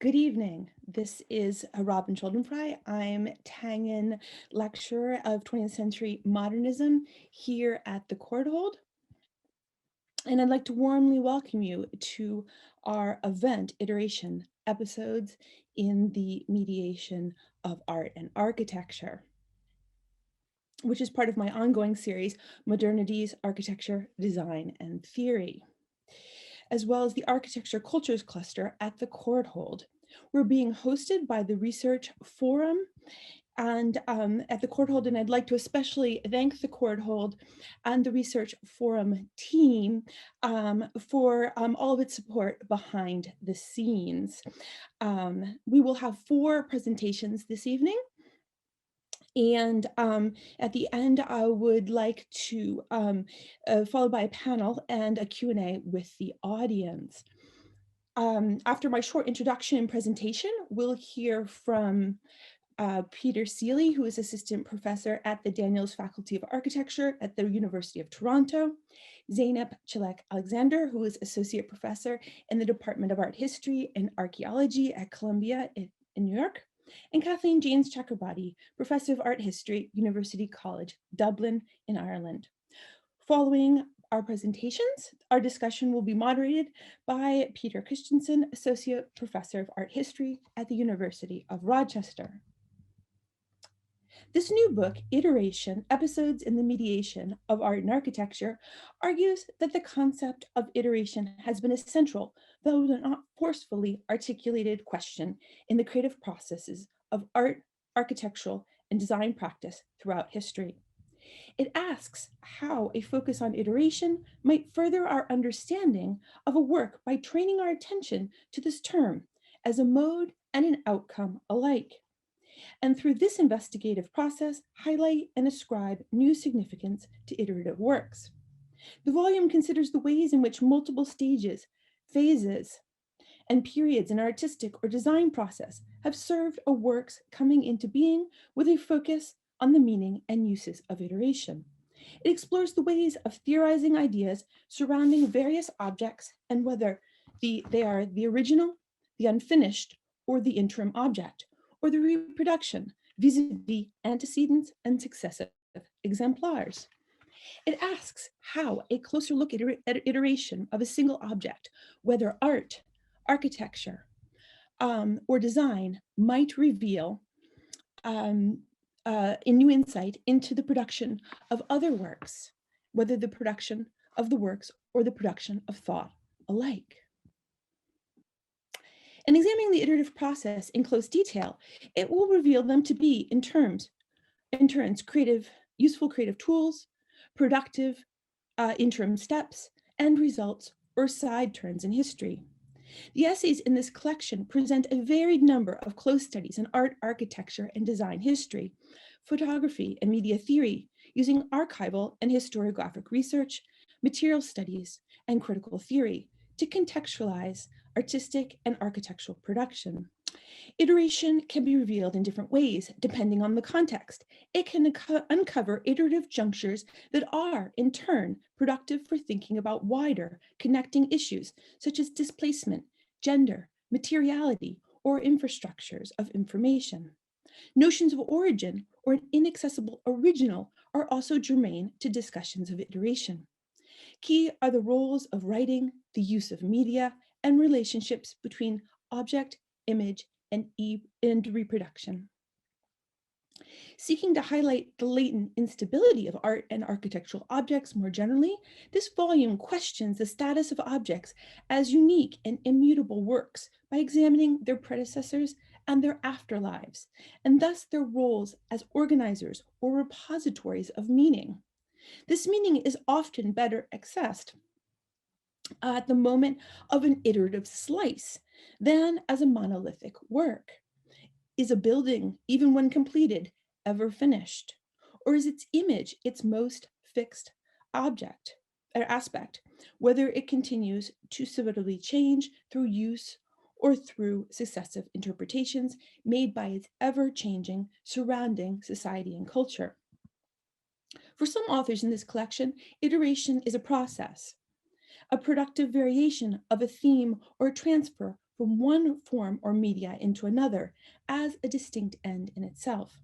Good evening. This is Robin Schuldenfrei. I'm Tangen Lecturer of 20th Century Modernism here at the Courtauld. And I'd like to warmly welcome you to our event, Iteration, episodes in the mediation of art and architecture, which is part of my ongoing series, Modernities, Architecture, Design, and Theory, as well as the Architecture Cultures Cluster at the Courtauld. We're being hosted by the Research Forum and at the Courtauld, and I'd like to especially thank the Courtauld and the Research Forum team for all of its support behind the scenes. We will have 4 presentations this evening. And at the end, I would like to followed by a panel and a Q&A with the audience. After my short introduction and presentation, we'll hear from Peter Seeley, who is Assistant Professor at the Daniels Faculty of Architecture at the University of Toronto, Zeynep Chilek-Alexander, who is Associate Professor in the Department of Art History and Archaeology at Columbia in New York, and Kathleen James Chakrabarty, Professor of Art History, University College, Dublin in Ireland. Following our presentations, our discussion will be moderated by Peter Christensen, Associate Professor of Art History at the University of Rochester. This new book, Iteration, Episodes in the Mediation of Art and Architecture, argues that the concept of iteration has been a central, though not forcefully articulated question in the creative processes of art, architectural, and design practice throughout history. It asks how a focus on iteration might further our understanding of a work by training our attention to this term as a mode and an outcome alike, and through this investigative process, highlight and ascribe new significance to iterative works. The volume considers the ways in which multiple stages, phases, and periods in artistic or design process have served a work's coming into being with a focus on the meaning and uses of iteration. It explores the ways of theorizing ideas surrounding various objects and whether they are the original, the unfinished, or the interim object, or the reproduction, vis-a-vis antecedents and successive exemplars. It asks how a closer look at iteration of a single object, whether art, architecture, or design, might reveal a new insight into the production of other works, whether the production of the works or the production of thought alike. In examining the iterative process in close detail, it will reveal them to be, in turns, useful creative tools, productive interim steps, and results or side turns in history. The essays in this collection present a varied number of close studies in art, architecture, and design history, photography, and media theory, using archival and historiographic research, material studies, and critical theory to contextualize artistic and architectural production. Iteration can be revealed in different ways depending on the context. It can uncover iterative junctures that are, in turn, productive for thinking about wider, connecting issues such as displacement, gender, materiality, or infrastructures of information. Notions of origin or an inaccessible original are also germane to discussions of iteration. Key are the roles of writing, the use of media, and relationships between object, image, and reproduction. Seeking to highlight the latent instability of art and architectural objects more generally, this volume questions the status of objects as unique and immutable works by examining their predecessors and their afterlives, and thus their roles as organizers or repositories of meaning. This meaning is often better accessed at the moment of an iterative slice than as a monolithic work. Is a building, even when completed, ever finished? Or is its image its most fixed object or aspect, whether it continues to subtly change through use or through successive interpretations made by its ever-changing surrounding society and culture? For some authors in this collection, iteration is a process, a productive variation of a theme or a transfer from one form or media into another as a distinct end in itself.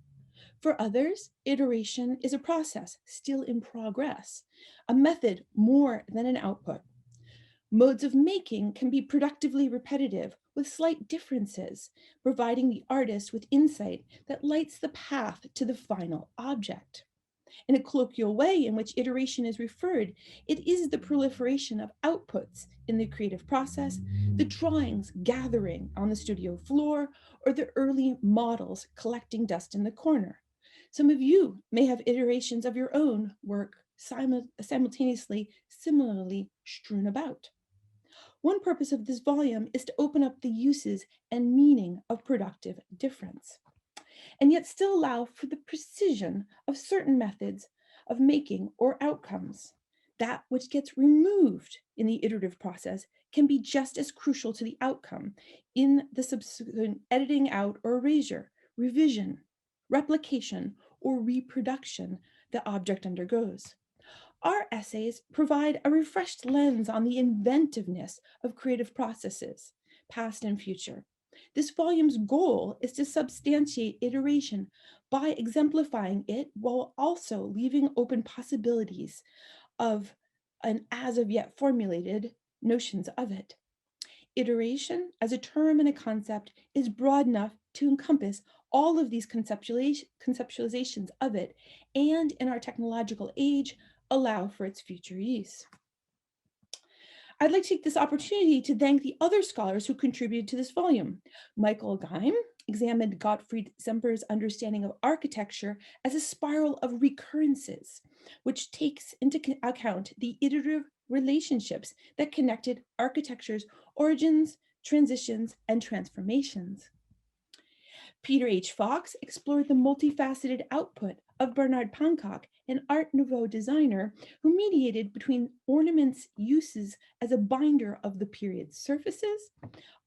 For others, iteration is a process still in progress, a method more than an output. Modes of making can be productively repetitive with slight differences, providing the artist with insight that lights the path to the final object. In a colloquial way in which iteration is referred, it is the proliferation of outputs in the creative process, the drawings gathering on the studio floor, or the early models collecting dust in the corner. Some of you may have iterations of your own work simultaneously, similarly strewn about. One purpose of this volume is to open up the uses and meaning of productive difference, and yet still allow for the precision of certain methods of making or outcomes. That which gets removed in the iterative process can be just as crucial to the outcome in the subsequent editing out or erasure, revision, replication, or reproduction the object undergoes. Our essays provide a refreshed lens on the inventiveness of creative processes, past and future. This volume's goal is to substantiate iteration by exemplifying it while also leaving open possibilities of an as of yet formulated notions of it. Iteration as a term and a concept is broad enough to encompass all of these conceptualizations of it, and in our technological age, allow for its future use. I'd like to take this opportunity to thank the other scholars who contributed to this volume. Michael Geim examined Gottfried Semper's understanding of architecture as a spiral of recurrences, which takes into account the iterative relationships that connected architecture's origins, transitions, and transformations. Peter H. Fox explored the multifaceted output of Bernard Pankow, an Art Nouveau designer who mediated between ornaments' uses as a binder of the period's surfaces,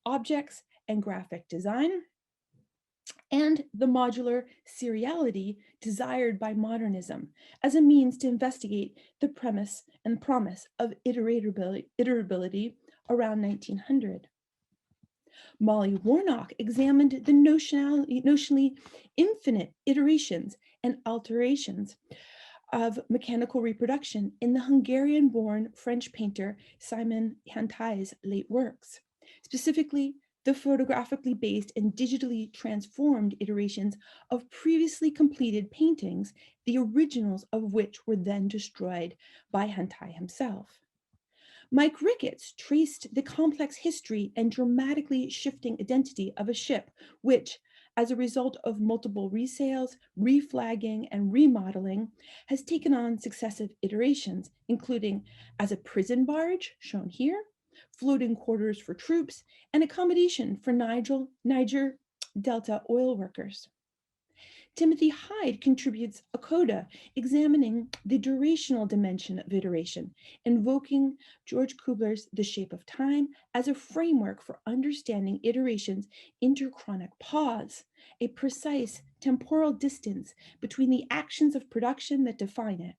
objects, and graphic design, and the modular seriality desired by modernism as a means to investigate the premise and promise of iterability around 1900. Molly Warnock examined the notionally infinite iterations and alterations of mechanical reproduction in the Hungarian-born French painter Simon Hantai's late works, specifically the photographically based and digitally transformed iterations of previously completed paintings, the originals of which were then destroyed by Hantai himself. Mike Ricketts traced the complex history and dramatically shifting identity of a ship, which, as a result of multiple resales, reflagging, and remodeling, has taken on successive iterations, including as a prison barge, shown here, floating quarters for troops, and accommodation for Niger Delta oil workers. Timothy Hyde contributes a coda examining the durational dimension of iteration, invoking George Kubler's The Shape of Time as a framework for understanding iteration's interchronic pause, a precise temporal distance between the actions of production that define it.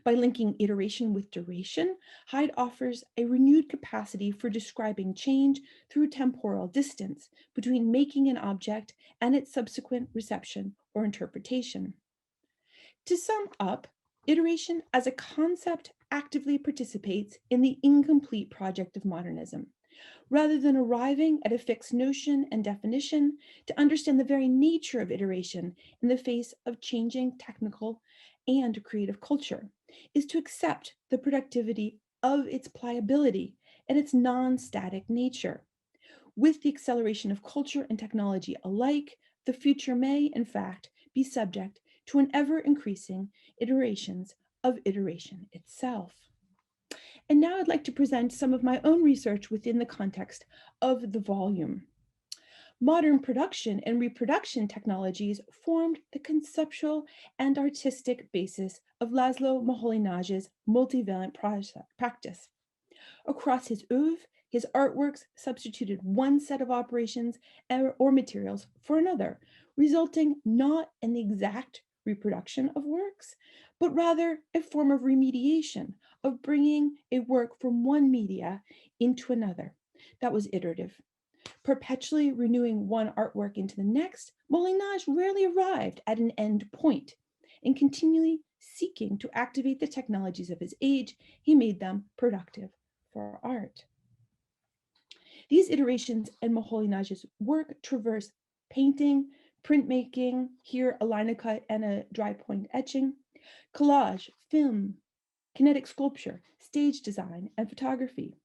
By linking iteration with duration, Hyde offers a renewed capacity for describing change through temporal distance between making an object and its subsequent reception or interpretation. To sum up, iteration as a concept actively participates in the incomplete project of modernism. Rather than arriving at a fixed notion and definition, to understand the very nature of iteration in the face of changing technical and creative culture is to accept the productivity of its pliability and its non-static nature. With the acceleration of culture and technology alike, the future may, in fact, be subject to an ever-increasing iterations of iteration itself. And now I'd like to present some of my own research within the context of the volume. Modern production and reproduction technologies formed the conceptual and artistic basis of Laszlo Moholy-Nagy's multivalent practice. Across his oeuvre, his artworks substituted one set of operations or materials for another, resulting not in the exact reproduction of works, but rather a form of remediation, of bringing a work from one media into another. That was iterative. Perpetually renewing one artwork into the next, Molinage rarely arrived at an end point. And continually seeking to activate the technologies of his age, he made them productive for art. These iterations in Molinage's work traverse painting, printmaking, here a linocut and a dry point etching, collage, film, kinetic sculpture, stage design, and photography.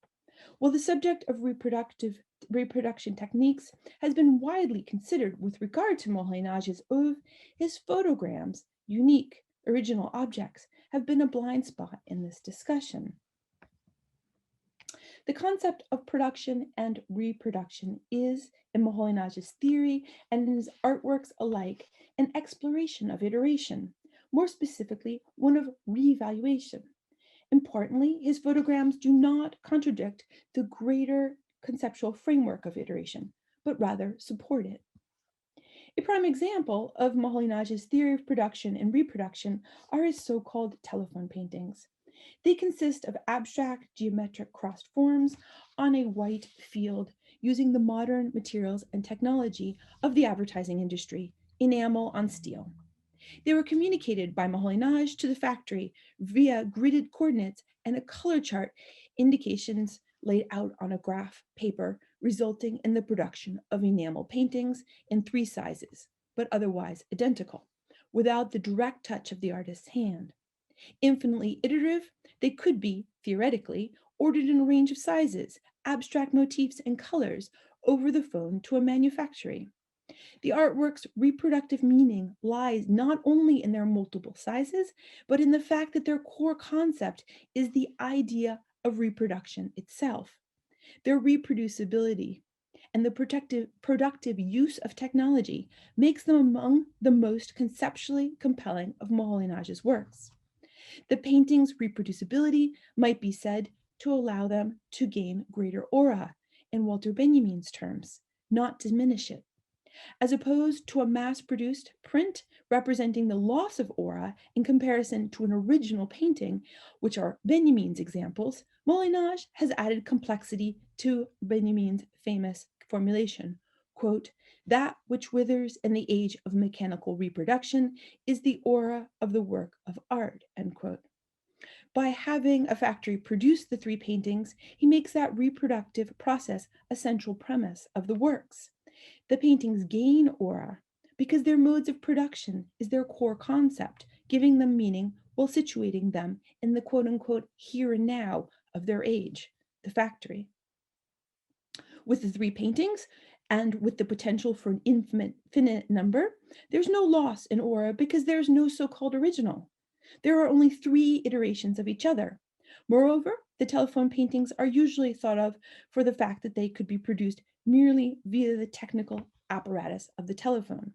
While the subject of reproduction techniques has been widely considered with regard to Molinage's oeuvre, his photograms, unique, original objects, have been a blind spot in this discussion. The concept of production and reproduction is, in Molinage's theory and in his artworks alike, an exploration of iteration, more specifically, one of revaluation. Importantly, his photograms do not contradict the greater conceptual framework of iteration, but rather support it. A prime example of Molinage's theory of production and reproduction are his so-called telephone paintings. They consist of abstract geometric crossed forms on a white field using the modern materials and technology of the advertising industry, enamel on steel. They were communicated by Molinage to the factory via gridded coordinates and a color chart indications laid out on a graph paper, resulting in the production of enamel paintings in 3 sizes, but otherwise identical, without the direct touch of the artist's hand. Infinitely iterative, they could be, theoretically, ordered in a range of sizes, abstract motifs, and colors over the phone to a manufactory. The artwork's reproductive meaning lies not only in their multiple sizes, but in the fact that their core concept is the idea of reproduction itself. Their reproducibility and the productive use of technology makes them among the most conceptually compelling of Molinage's works. The painting's reproducibility might be said to allow them to gain greater aura, in Walter Benjamin's terms, not diminish it. As opposed to a mass-produced print representing the loss of aura in comparison to an original painting, which are Benjamin's examples, Molinage has added complexity to Benjamin's famous formulation, quote, "That which withers in the age of mechanical reproduction is the aura of the work of art," end quote. By having a factory produce the 3 paintings, he makes that reproductive process a central premise of the works. The paintings gain aura because their modes of production is their core concept, giving them meaning while situating them in the quote-unquote here and now of their age, the factory. With the 3 paintings, and with the potential for an infinite number, there's no loss in aura because there's no so-called original. There are only 3 iterations of each other. Moreover, the telephone paintings are usually thought of for the fact that they could be produced merely via the technical apparatus of the telephone,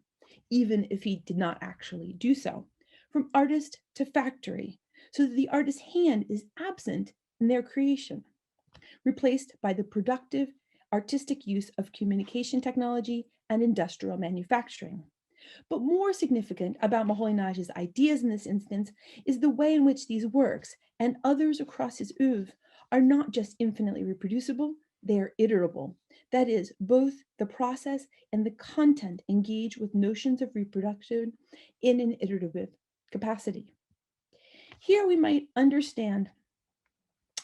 even if he did not actually do so, from artist to factory, so that the artist's hand is absent in their creation, replaced by the productive artistic use of communication technology and industrial manufacturing. But more significant about Molinage's ideas in this instance is the way in which these works and others across his oeuvre are not just infinitely reproducible, they are iterable. That is, both the process and the content engage with notions of reproduction in an iterative capacity. Here we might understand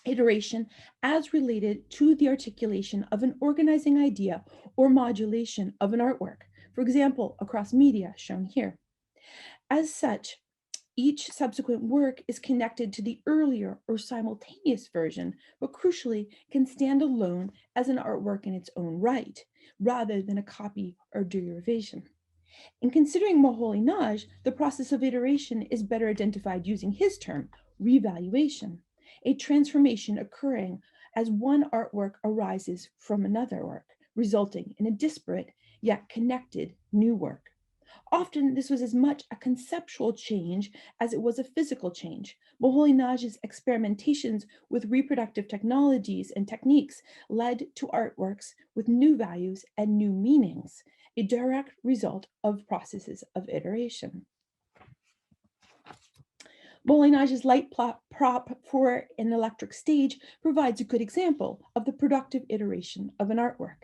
iteration as related to the articulation of an organizing idea or modulation of an artwork, for example, across media shown here. As such, each subsequent work is connected to the earlier or simultaneous version, but crucially can stand alone as an artwork in its own right, rather than a copy or derivation. In considering Molinage, the process of iteration is better identified using his term, revaluation, a transformation occurring as one artwork arises from another work, resulting in a disparate yet connected new work. Often, this was as much a conceptual change as it was a physical change. Molinage's experimentations with reproductive technologies and techniques led to artworks with new values and new meanings, a direct result of processes of iteration. Molinage's light prop for an electric stage provides a good example of the productive iteration of an artwork.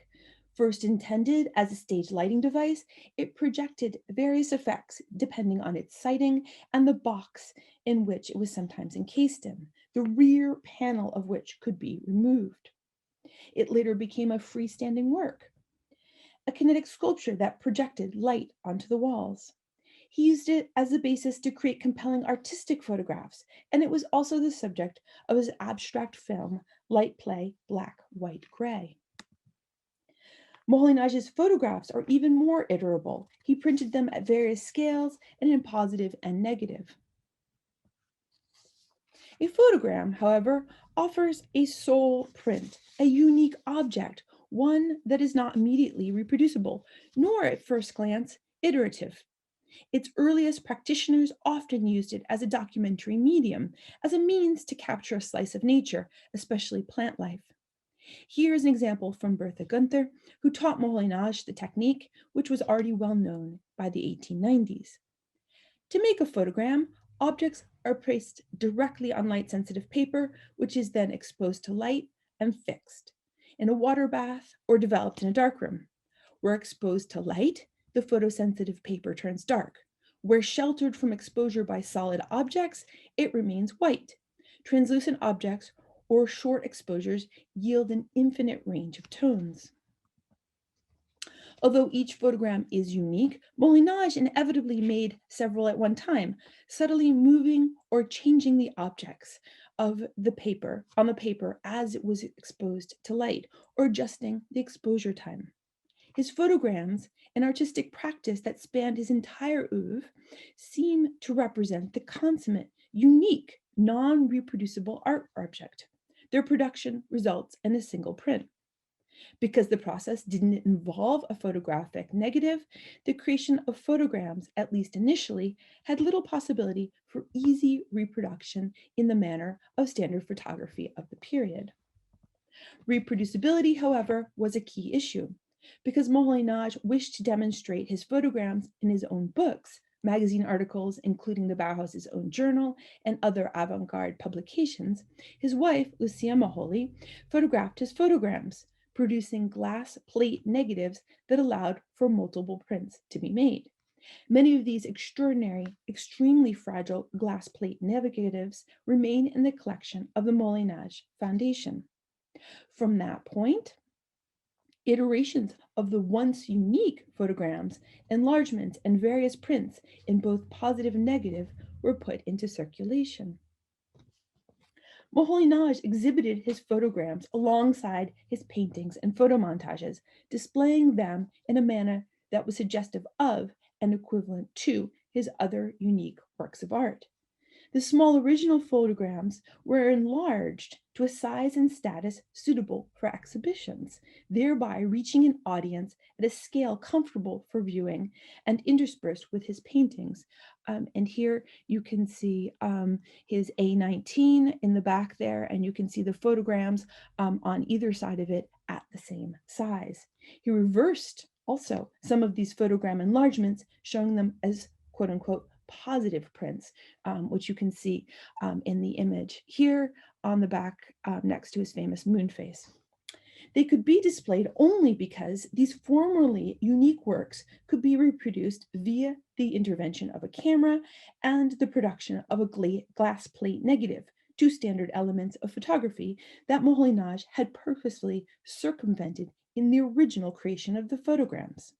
First intended as a stage lighting device, it projected various effects depending on its sighting and the box in which it was sometimes encased in, the rear panel of which could be removed. It later became a freestanding work, a kinetic sculpture that projected light onto the walls. He used it as a basis to create compelling artistic photographs, and it was also the subject of his abstract film, Light Play, Black, White, Gray. Moholy-Nagy's photographs are even more iterable. He printed them at various scales and in positive and negative. A photogram, however, offers a sole print, a unique object, one that is not immediately reproducible, nor at first glance iterative. Its earliest practitioners often used it as a documentary medium, as a means to capture a slice of nature, especially plant life. Here is an example from Bertha Gunther, who taught Moholy-Nagy the technique, which was already well known by the 1890s. To make a photogram, objects are placed directly on light-sensitive paper, which is then exposed to light and fixed in a water bath or developed in a darkroom. Where exposed to light, the photosensitive paper turns dark. Where sheltered from exposure by solid objects, it remains white. Translucent objects or short exposures yield an infinite range of tones. Although each photogram is unique, Moholy-Nagy inevitably made several at one time, subtly moving or changing the objects of the paper on the paper as it was exposed to light, or adjusting the exposure time. His photograms, an artistic practice that spanned his entire oeuvre, seem to represent the consummate, unique, non-reproducible art object. Their production results in a single print. Because the process didn't involve a photographic negative, the creation of photograms, at least initially, had little possibility for easy reproduction in the manner of standard photography of the period. Reproducibility, however, was a key issue. Because Moholy-Nagy wished to demonstrate his photograms in his own books, magazine articles, including the Bauhaus's own journal and other avant-garde publications, his wife, Lucia Moholy, photographed his photograms, producing glass plate negatives that allowed for multiple prints to be made. Many of these extraordinary, extremely fragile glass plate negatives remain in the collection of the Moholy-Nagy Foundation. From that point, iterations of the once unique photograms, enlargements, and various prints in both positive and negative were put into circulation. Moholy-Nagy exhibited his photograms alongside his paintings and photomontages, displaying them in a manner that was suggestive of and equivalent to his other unique works of art. The small original photograms were enlarged to a size and status suitable for exhibitions, thereby reaching an audience at a scale comfortable for viewing and interspersed with his paintings. And here you can see his A19 in the back there, and you can see the photograms on either side of it at the same size. He reversed also some of these photogram enlargements, showing them as quote unquote positive prints, which you can see in the image here on the back next to his famous moon face. They could be displayed only because these formerly unique works could be reproduced via the intervention of a camera and the production of a glass plate negative, two standard elements of photography that Moholy-Nagy had purposefully circumvented in the original creation of the photograms.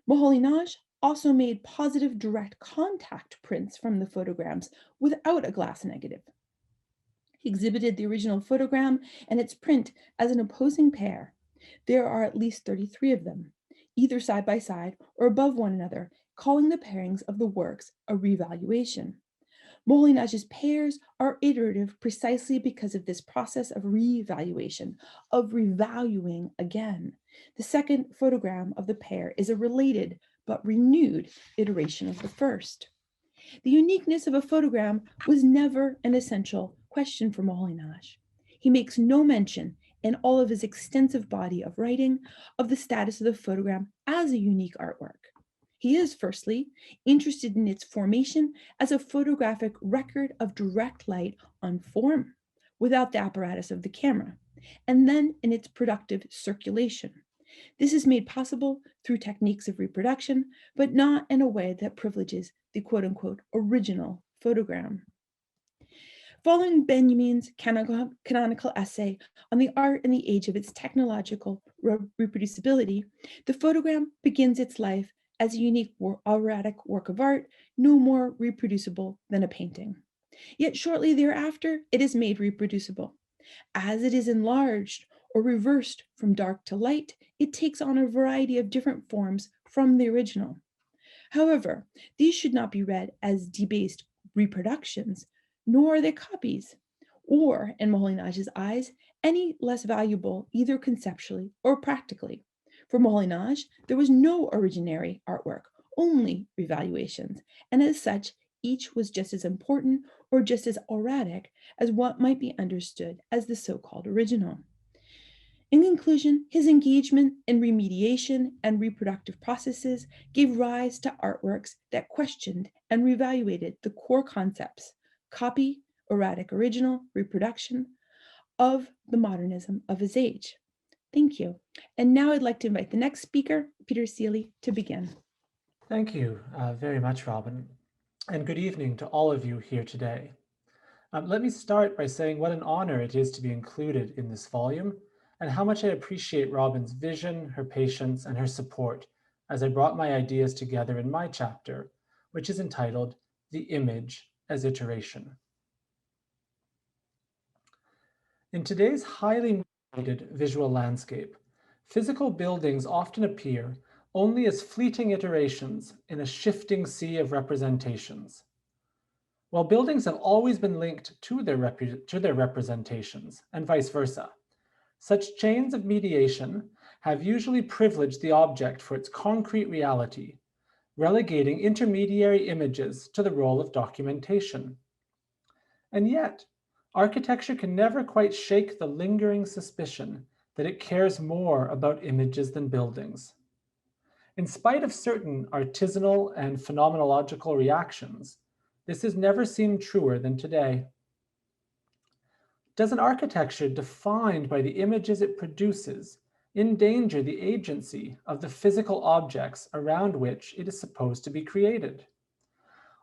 Moholy-Nagy also made positive direct contact prints from the photograms without a glass negative. He exhibited the original photogram and its print as an opposing pair. There are at least 33 of them, either side by side or above one another, calling the pairings of the works a revaluation. Moholy-Nagy's pairs are iterative precisely because of this process of revaluation, of revaluing again. The second photogram of the pair is a related but renewed iteration of the first. The uniqueness of a photogram was never an essential question for Moholy-Nagy. He makes no mention in all of his extensive body of writing of the status of the photogram as a unique artwork. He is, firstly, interested in its formation as a photographic record of direct light on form, without the apparatus of the camera. and then in its productive circulation. This is made possible through techniques of reproduction, but not in a way that privileges the quote unquote original photogram. Following Benjamin's canonical essay on the art and the age of its technological reproducibility, the photogram begins its life as a unique erratic work of art, no more reproducible than a painting. Yet shortly thereafter, it is made reproducible. As it is enlarged or reversed from dark to light, it takes on a variety of different forms from the original. However, these should not be read as debased reproductions, nor are they copies, or, in Moholy-Nagy's eyes, any less valuable either conceptually or practically. For Moholy-Nagy, there was no originary artwork, only revaluations, and as such, each was just as important or just as erratic as what might be understood as the so-called original. In conclusion, his engagement in remediation and reproductive processes gave rise to artworks that questioned and reevaluated the core concepts, copy, erratic original, reproduction, of the modernism of his age. Thank you. And now I'd like to invite the next speaker, Peter Seeley, to begin. Thank you very much, Robin, and good evening to all of you here today. Let me start by saying what an honor it is to be included in this volume and how much I appreciate Robin's vision, her patience, and her support as I brought my ideas together in my chapter, which is entitled The Image as Iteration. In today's highly mediated visual landscape, physical buildings often appear only as fleeting iterations in a shifting sea of representations. While buildings have always been linked to their representations, and vice versa, such chains of mediation have usually privileged the object for its concrete reality, relegating intermediary images to the role of documentation. And yet, architecture can never quite shake the lingering suspicion that it cares more about images than buildings. In spite of certain artisanal and phenomenological reactions, this has never seemed truer than today. Does an architecture defined by the images it produces endanger the agency of the physical objects around which it is supposed to be created?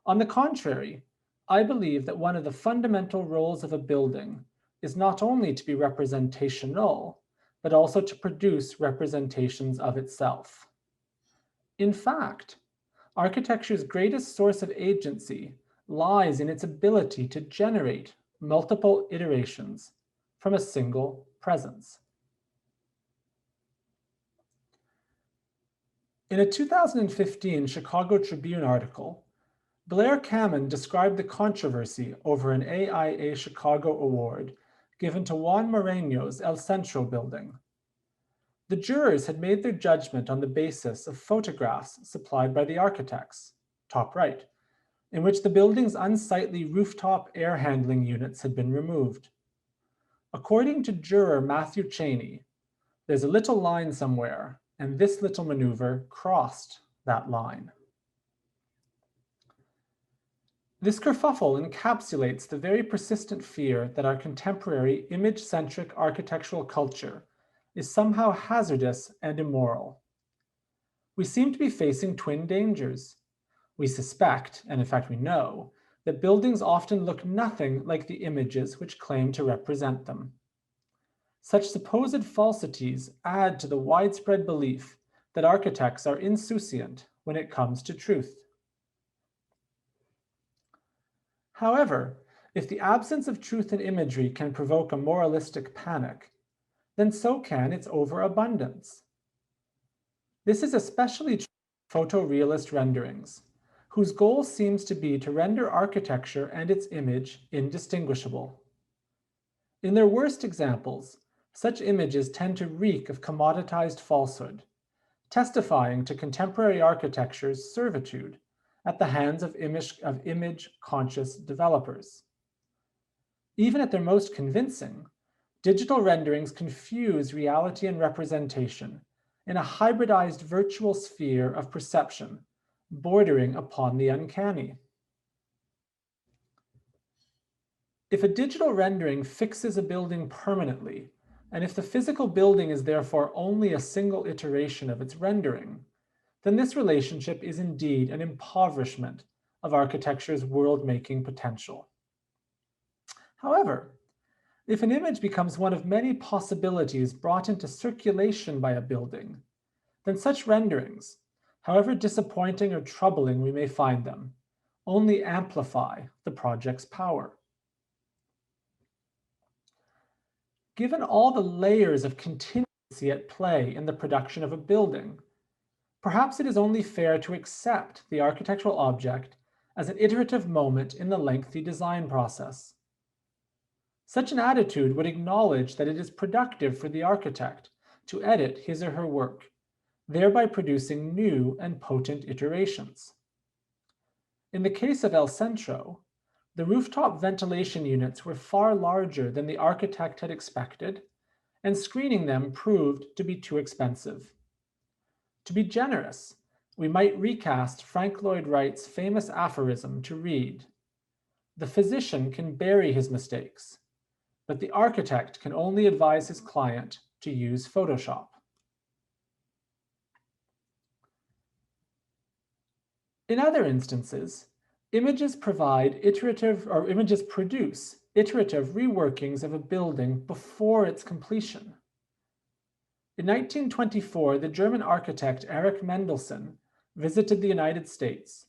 On the contrary, I believe that one of the fundamental roles of a building is not only to be representational, but also to produce representations of itself. In fact, architecture's greatest source of agency lies in its ability to generate multiple iterations from a single presence. In a 2015 Chicago Tribune article, Blair Kamin described the controversy over an AIA Chicago award given to Juan Moreno's El Centro building. The jurors had made their judgment on the basis of photographs supplied by the architects, top right, in which the building's unsightly rooftop air handling units had been removed. According to juror Matthew Cheney, there's a little line somewhere, and this little maneuver crossed that line. This kerfuffle encapsulates the very persistent fear that our contemporary image-centric architectural culture is somehow hazardous and immoral. We seem to be facing twin dangers. We suspect, and in fact we know, that buildings often look nothing like the images which claim to represent them. Such supposed falsities add to the widespread belief that architects are insouciant when it comes to truth. However, if the absence of truth in imagery can provoke a moralistic panic, then so can its overabundance. This is especially true of photorealist renderings, whose goal seems to be to render architecture and its image indistinguishable. In their worst examples, such images tend to reek of commoditized falsehood, testifying to contemporary architecture's servitude at the hands of image-conscious developers. Even at their most convincing, digital renderings confuse reality and representation in a hybridized virtual sphere of perception, bordering upon the uncanny. If a digital rendering fixes a building permanently, And if the physical building is therefore only a single iteration of its rendering, then this relationship is indeed an impoverishment of architecture's world-making potential. However, if an image becomes one of many possibilities brought into circulation by a building, then such renderings, however disappointing or troubling we may find them, only amplify the project's power. Given all the layers of contingency at play in the production of a building, perhaps it is only fair to accept the architectural object as an iterative moment in the lengthy design process. Such an attitude would acknowledge that it is productive for the architect to edit his or her work, thereby producing new and potent iterations. In the case of El Centro, the rooftop ventilation units were far larger than the architect had expected, and screening them proved to be too expensive. To be generous, we might recast Frank Lloyd Wright's famous aphorism to read, "The physician can bury his mistakes, but the architect can only advise his client to use Photoshop." In other instances, images produce iterative reworkings of a building before its completion. In 1924, the German architect Erich Mendelsohn visited the United States,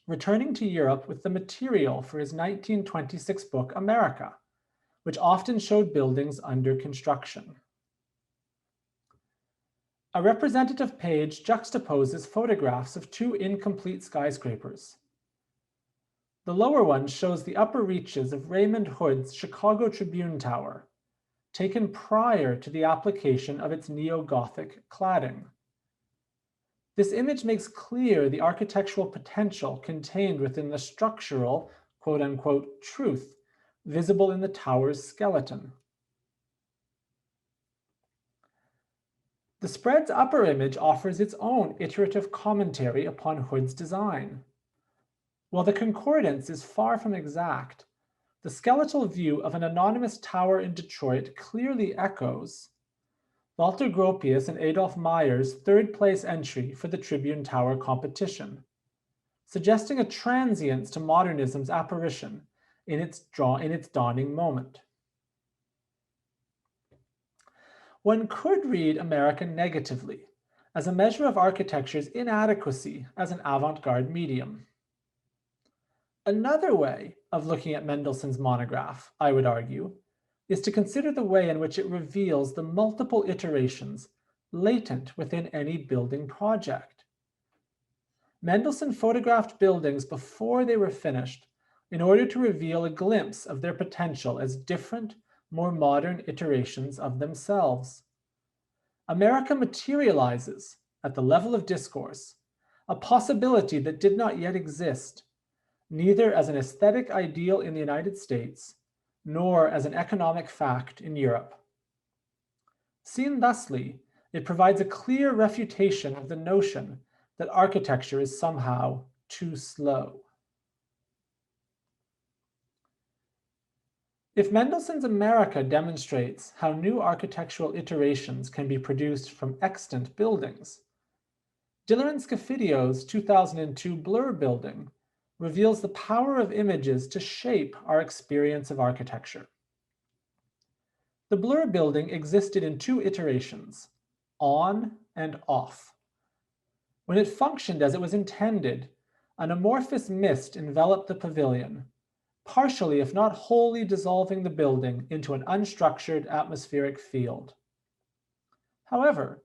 returning to Europe with the material for his 1926 book, America, which often showed buildings under construction. A representative page juxtaposes photographs of two incomplete skyscrapers. The lower one shows the upper reaches of Raymond Hood's Chicago Tribune Tower, taken prior to the application of its neo-Gothic cladding. This image makes clear the architectural potential contained within the structural, quote-unquote, truth visible in the tower's skeleton. The spread's upper image offers its own iterative commentary upon Hood's design. While the concordance is far from exact, the skeletal view of an anonymous tower in Detroit clearly echoes Walter Gropius and Adolf Meyer's third-place entry for the Tribune Tower competition, suggesting a transience to modernism's apparition in its dawning moment. One could read America negatively, as a measure of architecture's inadequacy as an avant-garde medium. Another way of looking at Mendelssohn's monograph, I would argue, is to consider the way in which it reveals the multiple iterations latent within any building project. Mendelssohn photographed buildings before they were finished in order to reveal a glimpse of their potential as different, more modern iterations of themselves. America materializes, at the level of discourse, a possibility that did not yet exist, neither as an aesthetic ideal in the United States, nor as an economic fact in Europe. Seen thusly, it provides a clear refutation of the notion that architecture is somehow too slow. If Mendelssohn's America demonstrates how new architectural iterations can be produced from extant buildings, Diller Scafidio's 2002 Blur building reveals the power of images to shape our experience of architecture. The Blur building existed in two iterations, on and off. When it functioned as it was intended, an amorphous mist enveloped the pavilion, partially if not wholly dissolving the building into an unstructured atmospheric field. However,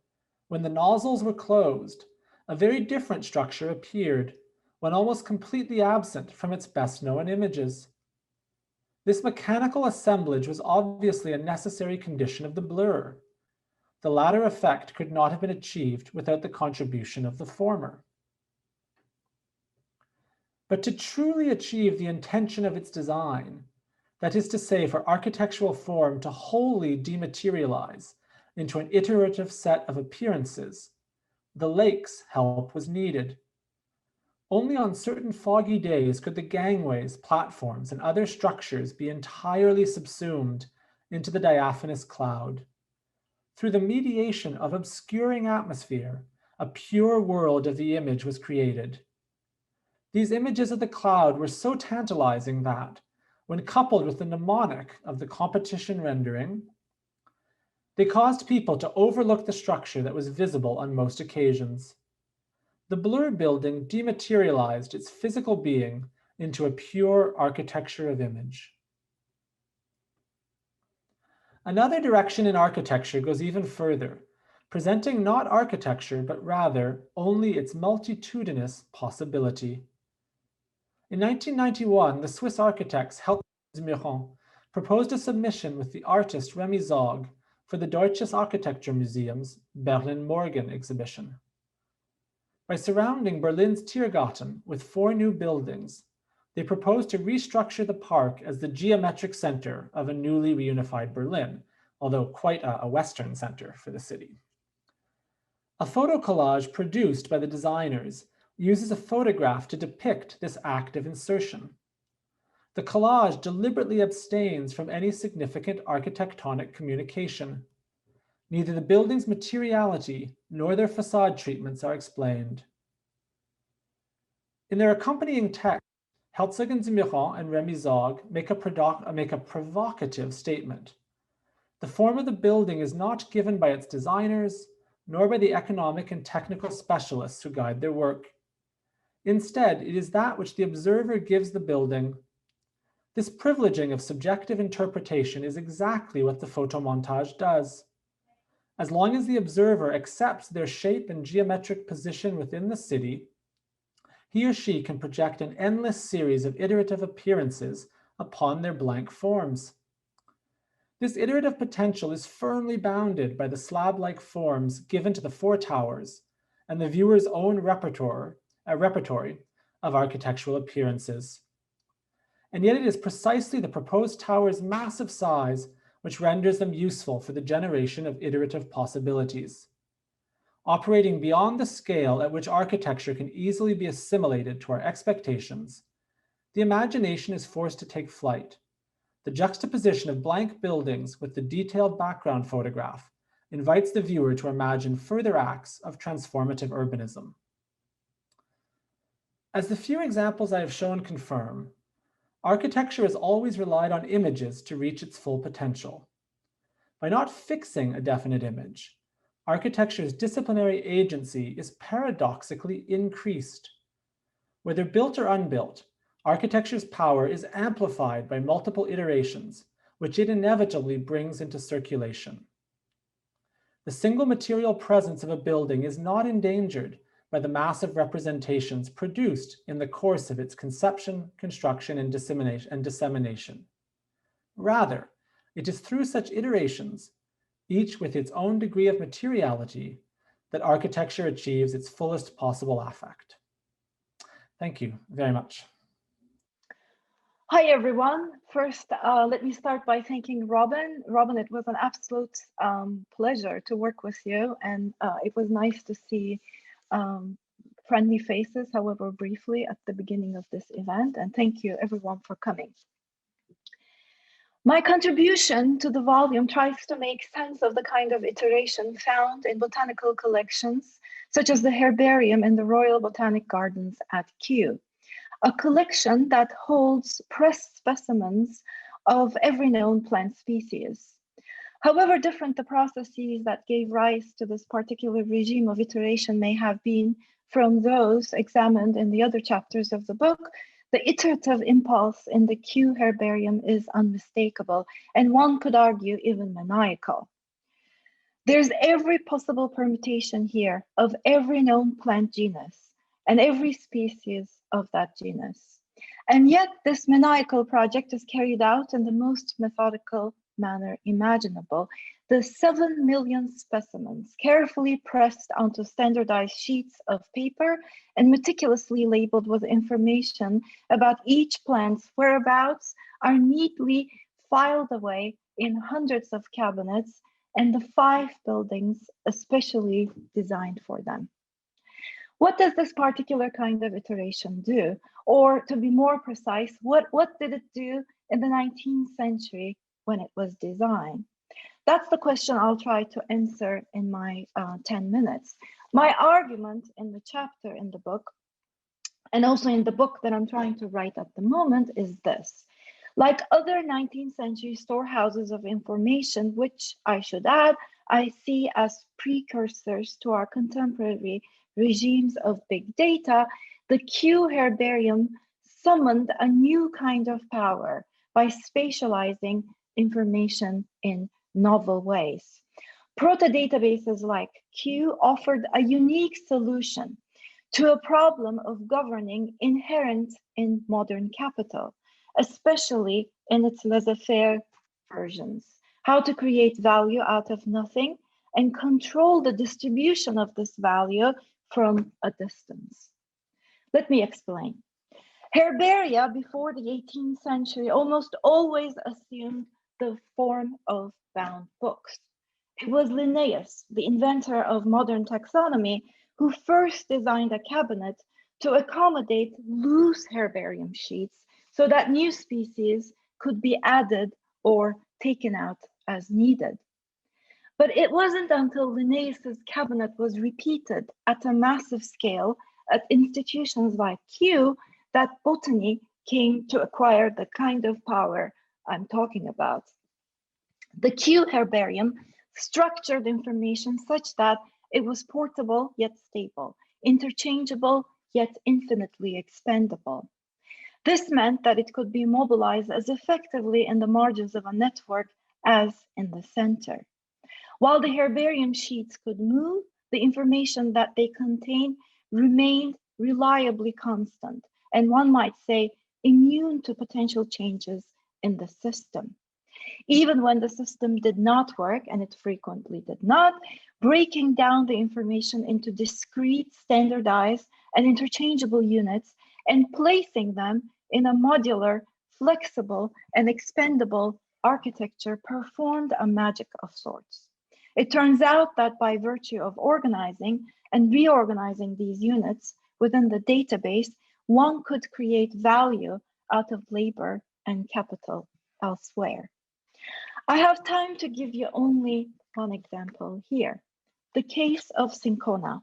when the nozzles were closed, a very different structure appeared, one almost completely absent from its best-known images. This mechanical assemblage was obviously a necessary condition of the blur. The latter effect could not have been achieved without the contribution of the former. But to truly achieve the intention of its design, that is to say, for architectural form to wholly dematerialize into an iterative set of appearances, the lake's help was needed. Only on certain foggy days could the gangways, platforms, and other structures be entirely subsumed into the diaphanous cloud. Through the mediation of obscuring atmosphere, a pure world of the image was created. These images of the cloud were so tantalizing that, when coupled with the mnemonic of the competition rendering, they caused people to overlook the structure that was visible on most occasions. The blur building dematerialized its physical being into a pure architecture of image. Another direction in architecture goes even further, presenting not architecture, but rather only its multitudinous possibility. In 1991, the Swiss architects Helmut Zimmermann proposed a submission with the artist Remy Zog for the Deutsches Architecture Museum's Berlin Morgen exhibition. By surrounding Berlin's Tiergarten with 4 new buildings, they proposed to restructure the park as the geometric center of a newly reunified Berlin, although quite a Western center for the city. A photo collage produced by the designers uses a photograph to depict this act of insertion. The collage deliberately abstains from any significant architectonic communication. Neither the building's materiality nor their facade treatments are explained. In their accompanying text, Herzog and Zimmermann and Remy Zog make a provocative statement. The form of the building is not given by its designers, nor by the economic and technical specialists who guide their work. Instead, it is that which the observer gives the building. This privileging of subjective interpretation is exactly what the photomontage does. As long as the observer accepts their shape and geometric position within the city, he or she can project an endless series of iterative appearances upon their blank forms. This iterative potential is firmly bounded by the slab-like forms given to the 4 towers and the viewer's own repertory of architectural appearances. And yet it is precisely the proposed tower's massive size which renders them useful for the generation of iterative possibilities. Operating beyond the scale at which architecture can easily be assimilated to our expectations, the imagination is forced to take flight. The juxtaposition of blank buildings with the detailed background photograph invites the viewer to imagine further acts of transformative urbanism. As the few examples I have shown confirm, architecture has always relied on images to reach its full potential. By not fixing a definite image, architecture's disciplinary agency is paradoxically increased. Whether built or unbuilt, architecture's power is amplified by multiple iterations, which it inevitably brings into circulation. The single material presence of a building is not endangered by the massive representations produced in the course of its conception, construction, and dissemination. Rather, it is through such iterations, each with its own degree of materiality, that architecture achieves its fullest possible affect. Thank you very much. Hi, everyone. First, let me start by thanking Robin. Robin, it was an absolute pleasure to work with you, and it was nice to see friendly faces, however briefly, at the beginning of this event, and thank you everyone for coming. My contribution to the volume tries to make sense of the kind of iteration found in botanical collections, such as the herbarium in the Royal Botanic Gardens at Kew, a collection that holds pressed specimens of every known plant species. However different the processes that gave rise to this particular regime of iteration may have been from those examined in the other chapters of the book, the iterative impulse in the Kew herbarium is unmistakable, and one could argue even maniacal. There's every possible permutation here of every known plant genus and every species of that genus. And yet this maniacal project is carried out in the most methodical manner imaginable. The 7 million specimens carefully pressed onto standardized sheets of paper and meticulously labeled with information about each plant's whereabouts are neatly filed away in hundreds of cabinets and the 5 buildings especially designed for them. What does this particular kind of iteration do? Or to be more precise, what did it do in the 19th century when it was designed? That's the question I'll try to answer in my 10 minutes. My argument in the chapter in the book, and also in the book that I'm trying to write at the moment, is this. Like other 19th century storehouses of information, which I should add, I see as precursors to our contemporary regimes of big data, the Kew herbarium summoned a new kind of power by spatializing information in novel ways. Proto-databases like Kew offered a unique solution to a problem of governing inherent in modern capital, especially in its laissez-faire versions. How to create value out of nothing and control the distribution of this value from a distance. Let me explain. Herbaria before the 18th century almost always assumed the form of bound books. It was Linnaeus, the inventor of modern taxonomy, who first designed a cabinet to accommodate loose herbarium sheets so that new species could be added or taken out as needed. But it wasn't until Linnaeus's cabinet was repeated at a massive scale at institutions like Kew that botany came to acquire the kind of power I'm talking about. The Kew herbarium structured information such that it was portable yet stable, interchangeable yet infinitely expandable. This meant that it could be mobilized as effectively in the margins of a network as in the center. While the herbarium sheets could move, the information that they contained remained reliably constant, and one might say immune to potential changes in the system. Even when the system did not work, and it frequently did not, breaking down the information into discrete, standardized, and interchangeable units and placing them in a modular, flexible, and expandable architecture performed a magic of sorts. It turns out that by virtue of organizing and reorganizing these units within the database, one could create value out of labor and capital elsewhere. I have time to give you only one example here. The case of cinchona,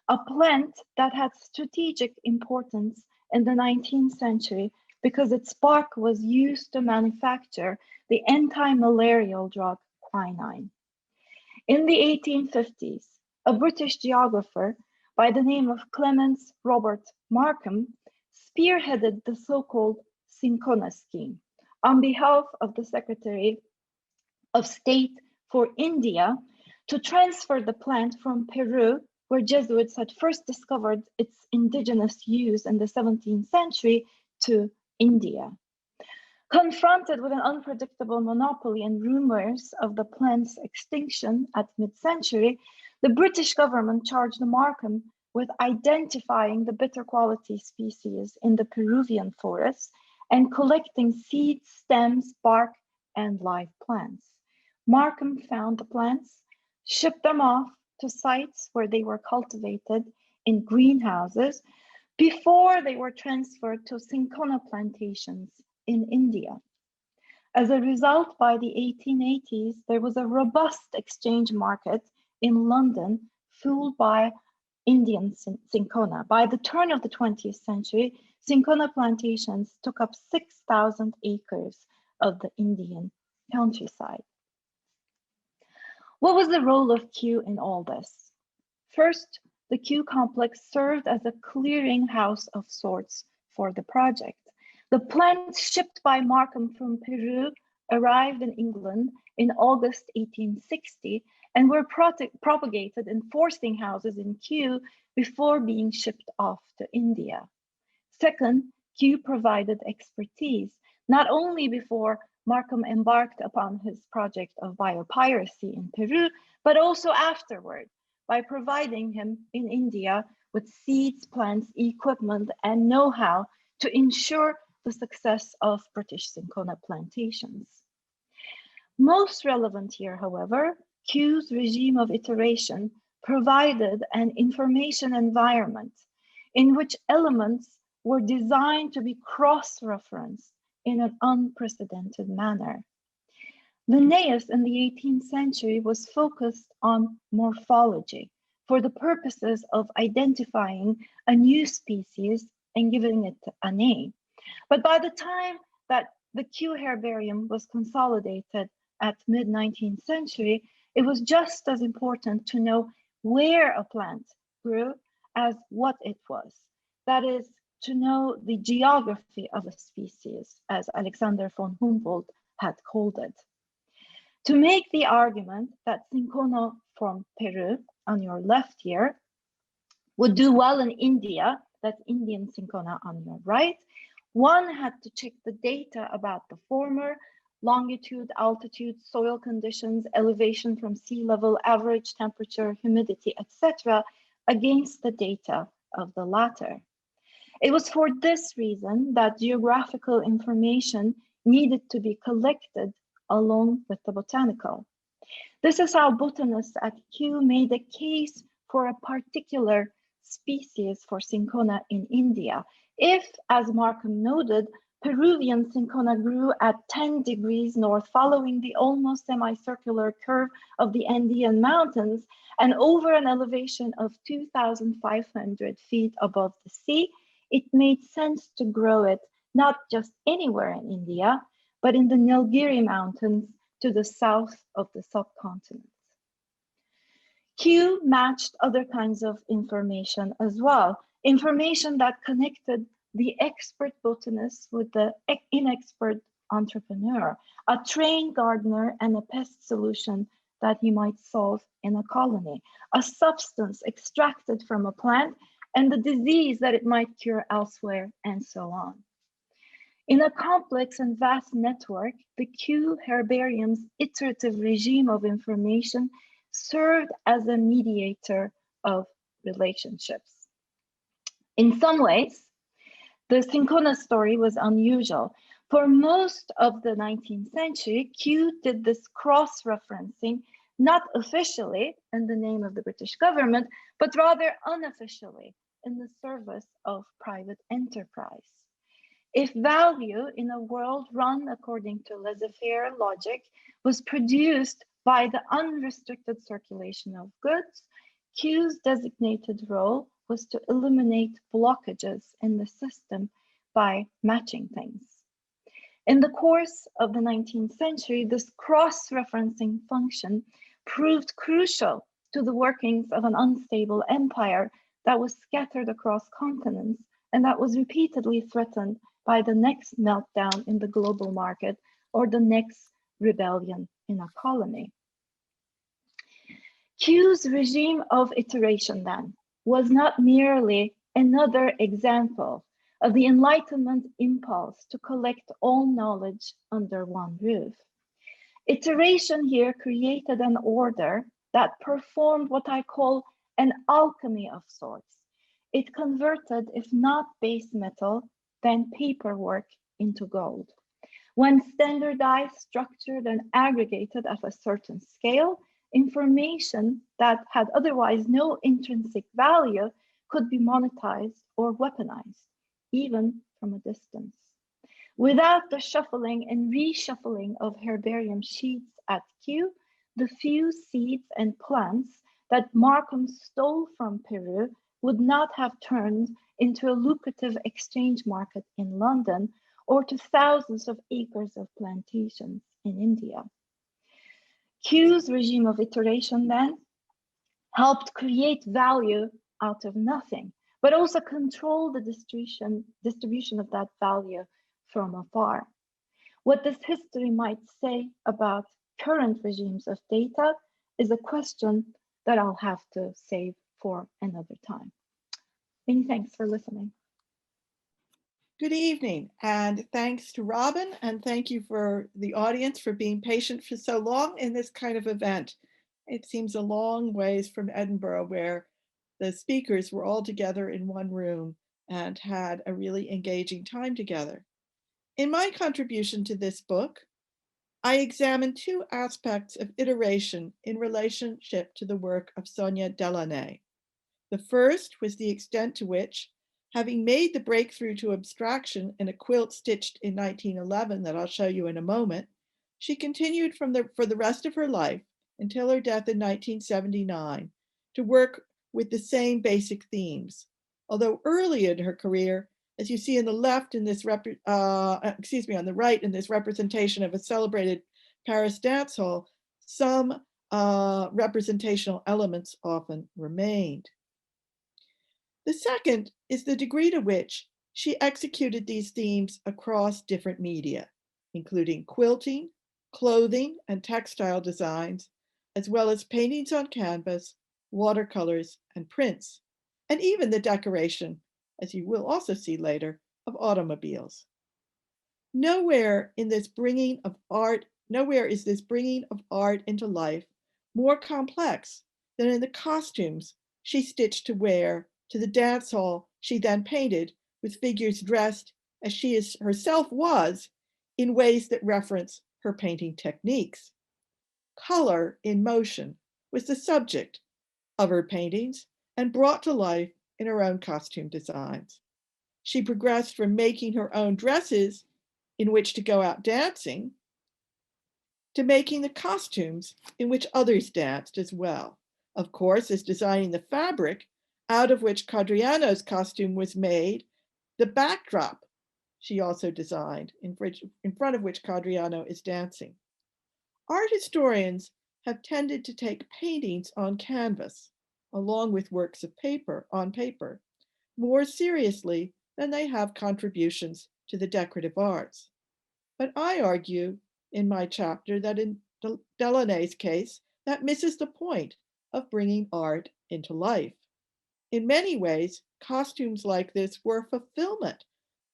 a plant that had strategic importance in the 19th century because its bark was used to manufacture the anti-malarial drug quinine. In the 1850s, a British geographer by the name of Clements Robert Markham spearheaded the so-called cinchona scheme on behalf of the Secretary of State for India to transfer the plant from Peru, where Jesuits had first discovered its indigenous use in the 17th century, to India. Confronted with an unpredictable monopoly and rumors of the plant's extinction at mid-century, the British government charged Markham with identifying the bitter quality species in the Peruvian forests and collecting seeds, stems, bark, and live plants. Markham found the plants, shipped them off to sites where they were cultivated in greenhouses before they were transferred to cinchona plantations in India. As a result, by the 1880s, there was a robust exchange market in London fueled by Indian cinchona. By the turn of the 20th century, cinchona plantations took up 6,000 acres of the Indian countryside. What was the role of Kew in all this? First, the Kew complex served as a clearinghouse of sorts for the project. The plants shipped by Markham from Peru arrived in England in August 1860 and were propagated in forcing houses in Kew before being shipped off to India. Second, Kew provided expertise, not only before Markham embarked upon his project of biopiracy in Peru, but also afterward, by providing him in India with seeds, plants, equipment, and know-how to ensure the success of British cinchona plantations. Most relevant here, however, Kew's regime of iteration provided an information environment in which elements were designed to be cross-referenced in an unprecedented manner. Linnaeus in the 18th century was focused on morphology for the purposes of identifying a new species and giving it a name. But by the time that the Kew herbarium was consolidated at mid-19th century, it was just as important to know where a plant grew as what it was. That is, to know the geography of a species, as Alexander von Humboldt had called it. To make the argument that Cinchona from Peru, on your left here, would do well in India, that's Indian Cinchona on your right, one had to check the data about the former, longitude, altitude, soil conditions, elevation from sea level, average temperature, humidity, etc., against the data of the latter. It was for this reason that geographical information needed to be collected along with the botanical. This is how botanists at Kew made a case for a particular species for Cinchona in India. If, as Markham noted, Peruvian Cinchona grew at 10 degrees north following the almost semicircular curve of the Andean Mountains and over an elevation of 2,500 feet above the sea, it made sense to grow it not just anywhere in India, but in the Nilgiri Mountains to the south of the subcontinent. Kew matched other kinds of information as well, information that connected the expert botanist with the inexpert entrepreneur, a trained gardener and a pest solution that he might solve in a colony, a substance extracted from a plant and the disease that it might cure elsewhere, and so on. In a complex and vast network, the Kew herbarium's iterative regime of information served as a mediator of relationships. In some ways, the Cinchona story was unusual. For most of the 19th century, Kew did this cross-referencing, not officially in the name of the British government, but rather unofficially in the service of private enterprise. If value in a world run according to laissez-faire logic was produced by the unrestricted circulation of goods, Kew's designated role was to eliminate blockages in the system by matching things. In the course of the 19th century, this cross-referencing function proved crucial to the workings of an unstable empire that was scattered across continents and that was repeatedly threatened by the next meltdown in the global market or the next rebellion in a colony. Kew's regime of iteration then was not merely another example of the Enlightenment impulse to collect all knowledge under one roof. Iteration here created an order that performed what I call an alchemy of sorts. It converted, if not base metal, then paperwork into gold. When standardized, structured, and aggregated at a certain scale, information that had otherwise no intrinsic value could be monetized or weaponized, even from a distance. Without the shuffling and reshuffling of herbarium sheets at Kew, the few seeds and plants that Markham stole from Peru would not have turned into a lucrative exchange market in London or to thousands of acres of plantations in India. Kew's regime of iteration then helped create value out of nothing, but also control the distribution of that value from afar. What this history might say about current regimes of data is a question that I'll have to save for another time. Many thanks for listening. Good evening, and thanks to Robin, and thank you for the audience for being patient for so long in this kind of event. It seems a long ways from Edinburgh, where the speakers were all together in one room and had a really engaging time together. In my contribution to this book, I examined two aspects of iteration in relationship to the work of Sonia Delaunay. The first was the extent to which, having made the breakthrough to abstraction in a quilt stitched in 1911 that I'll show you in a moment, She continued for the rest of her life until her death in 1979 to work with the same basic themes. Although early in her career, as you see on the left in this, on the right in this representation of a celebrated Paris dance hall, some representational elements often remained. The second is the degree to which she executed these themes across different media, including quilting, clothing, and textile designs, as well as paintings on canvas, watercolors, and prints, and even the decoration, as you will also see later, of automobiles. Nowhere is this bringing of art into life more complex than in the costumes she stitched to wear to the dance hall she then painted with figures dressed as she herself was in ways that reference her painting techniques. Color in motion was the subject of her paintings and brought to life in her own costume designs. She progressed from making her own dresses in which to go out dancing to making the costumes in which others danced as well. Of course, as designing the fabric out of which Codriano's costume was made, the backdrop she also designed in front of which Codriano is dancing. Art historians have tended to take paintings on canvas, along with works of paper on paper, more seriously than they have contributions to the decorative arts. But I argue in my chapter that in Delaunay's case, that misses the point of bringing art into life. In many ways, costumes like this were fulfillment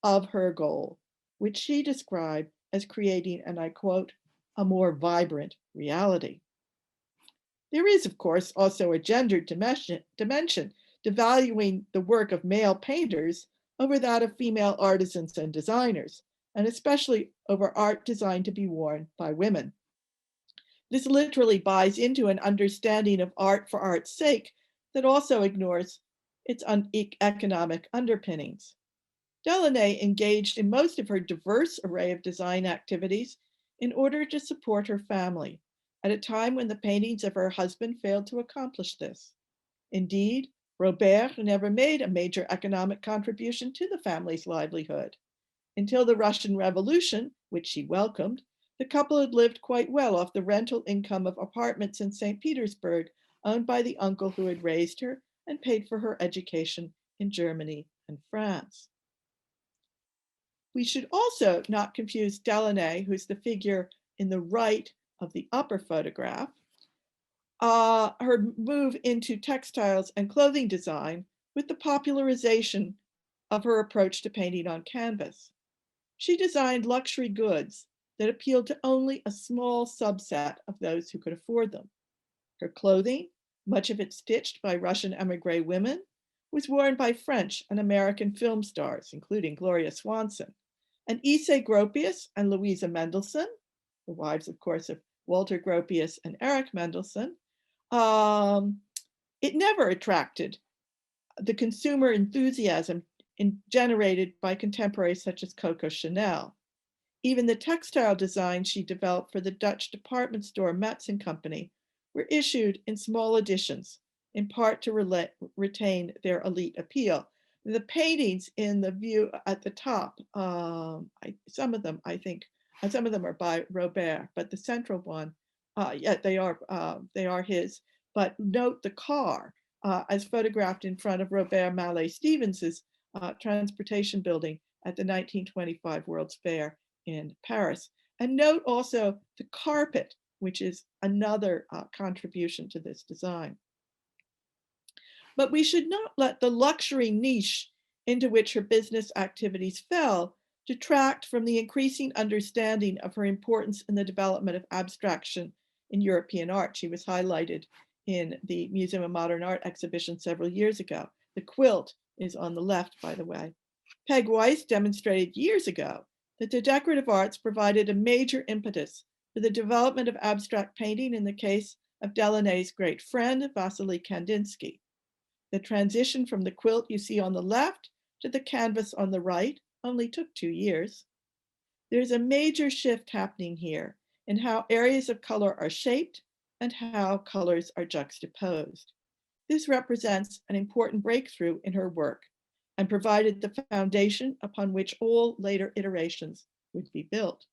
of her goal, which she described as creating, and I quote, a more vibrant reality. There is, of course, also a gendered dimension to valuing the work of male painters over that of female artisans and designers, and especially over art designed to be worn by women. This literally buys into an understanding of art for art's sake that also ignores its economic underpinnings. Delaunay engaged in most of her diverse array of design activities in order to support her family at a time when the paintings of her husband failed to accomplish this. Indeed, Robert never made a major economic contribution to the family's livelihood. Until the Russian Revolution, which she welcomed, the couple had lived quite well off the rental income of apartments in St. Petersburg owned by the uncle who had raised her and paid for her education in Germany and France. We should also not confuse Delaunay, who's the figure in the right of the upper photograph, her move into textiles and clothing design with the popularization of her approach to painting on canvas. She designed luxury goods that appealed to only a small subset of those who could afford them. Her clothing, much of it stitched by Russian emigre women, was worn by French and American film stars, including Gloria Swanson. And Ise Gropius and Louisa Mendelssohn, the wives, of course, of Walter Gropius and Eric Mendelssohn, it never attracted the consumer enthusiasm generated by contemporaries such as Coco Chanel. Even the textile designs she developed for the Dutch department store Metz & Company were issued in small editions, in part to retain their elite appeal. The paintings in the view at the top, some of them are by Robert, but the central one, they are his. But note the car as photographed in front of Robert Mallet Stevens's transportation building at the 1925 World's Fair in Paris. And note also the carpet, which is another contribution to this design. But we should not let the luxury niche into which her business activities fell detract from the increasing understanding of her importance in the development of abstraction in European art. She was highlighted in the Museum of Modern Art exhibition several years ago. The quilt is on the left, by the way. Peg Weiss demonstrated years ago that the decorative arts provided a major impetus for the development of abstract painting in the case of Delaunay's great friend, Vasily Kandinsky. The transition from the quilt you see on the left to the canvas on the right only took 2 years. There's a major shift happening here in how areas of color are shaped and how colors are juxtaposed. This represents an important breakthrough in her work and provided the foundation upon which all later iterations would be built.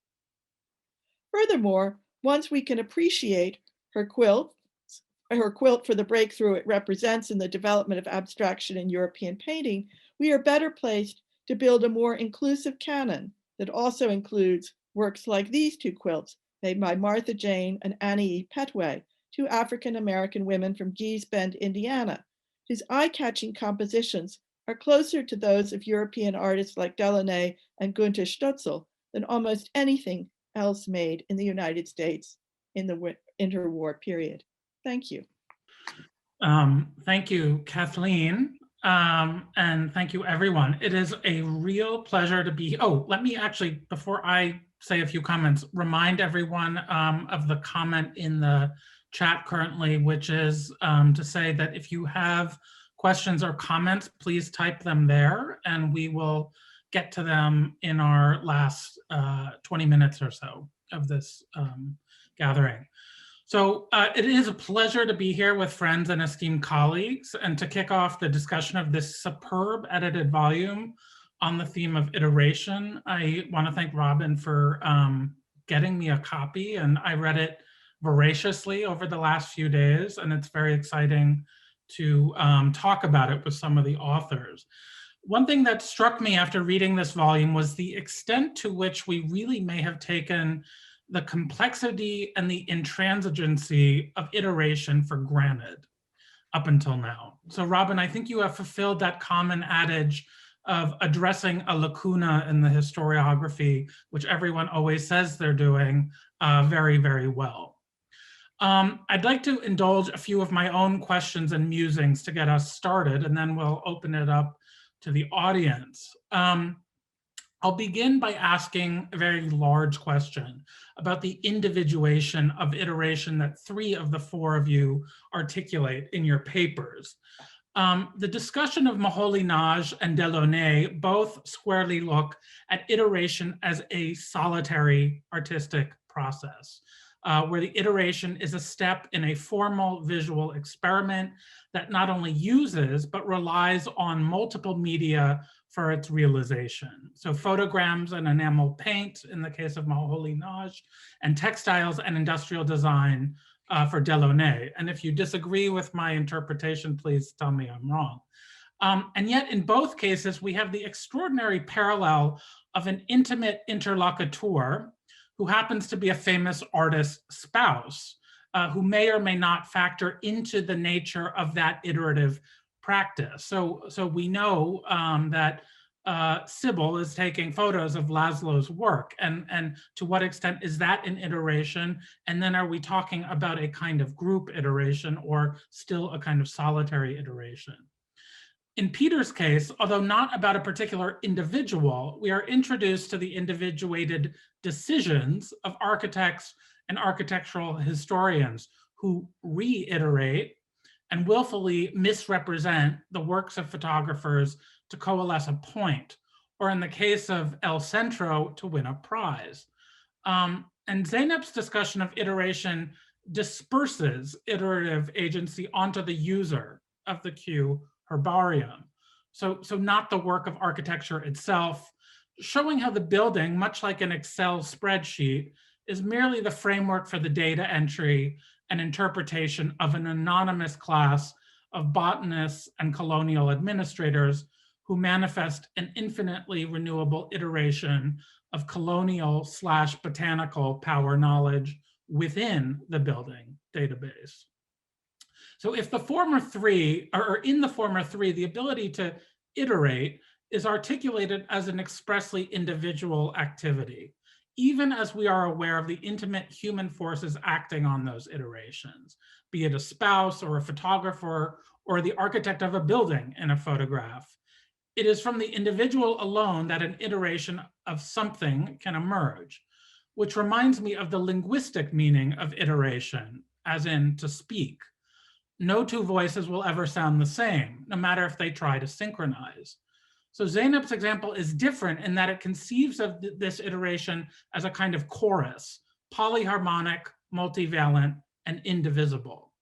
Furthermore, once we can appreciate her quilt for the breakthrough it represents in the development of abstraction in European painting, we are better placed to build a more inclusive canon that also includes works like these two quilts made by Martha Jane and Annie E. Petway, two African-American women from Gee's Bend, Indiana, whose eye-catching compositions are closer to those of European artists like Delaunay and Gunther Stutzel than almost anything else made in the United States in the interwar period. Thank you. Thank you, Kathleen. And thank you, everyone. It is a real pleasure to be, let me actually, before I say a few comments, remind everyone of the comment in the chat currently, which is to say that if you have questions or comments, please type them there and we will get to them in our last 20 minutes or so of this gathering. So it is a pleasure to be here with friends and esteemed colleagues and to kick off the discussion of this superb edited volume on the theme of iteration. I want to thank Robin for getting me a copy, and I read it voraciously over the last few days, and it's very exciting to talk about it with some of the authors. One thing that struck me after reading this volume was the extent to which we really may have taken the complexity and the intransigency of iteration for granted up until now. So Robin, I think you have fulfilled that common adage of addressing a lacuna in the historiography, which everyone always says they're doing, very, very well. I'd like to indulge a few of my own questions and musings to get us started, and then we'll open it up to the audience. I'll begin by asking a very large question about the individuation of iteration that 3 of the 4 of you articulate in your papers. The discussion of Moholy-Nagy and Delaunay both squarely look at iteration as a solitary artistic process, where the iteration is a step in a formal visual experiment that not only uses, but relies on multiple media for its realization. So photograms and enamel paint in the case of Moholy-Nagy, and textiles and industrial design for Delaunay. And if you disagree with my interpretation, please tell me I'm wrong. And yet in both cases, we have the extraordinary parallel of an intimate interlocutor who happens to be a famous artist's spouse, who may or may not factor into the nature of that iterative practice. So we know that Sybil is taking photos of Laszlo's work, and to what extent is that an iteration? And then are we talking about a kind of group iteration or still a kind of solitary iteration? In Peter's case, although not about a particular individual, we are introduced to the individuated decisions of architects and architectural historians who reiterate and willfully misrepresent the works of photographers to coalesce a point, or in the case of El Centro, to win a prize. And Zeynep's discussion of iteration disperses iterative agency onto the user of the Kew herbarium. So not the work of architecture itself, showing how the building, much like an Excel spreadsheet, is merely the framework for the data entry and interpretation of an anonymous class of botanists and colonial administrators who manifest an infinitely renewable iteration of colonial/botanical power knowledge within the building database. So if the former 3, or in the former 3, the ability to iterate is articulated as an expressly individual activity, even as we are aware of the intimate human forces acting on those iterations, be it a spouse or a photographer or the architect of a building in a photograph. It is from the individual alone that an iteration of something can emerge, which reminds me of the linguistic meaning of iteration, as in to speak. No 2 voices will ever sound the same, no matter if they try to synchronize. So Zeynep's example is different in that it conceives of this iteration as a kind of chorus, polyharmonic, multivalent, and indivisible.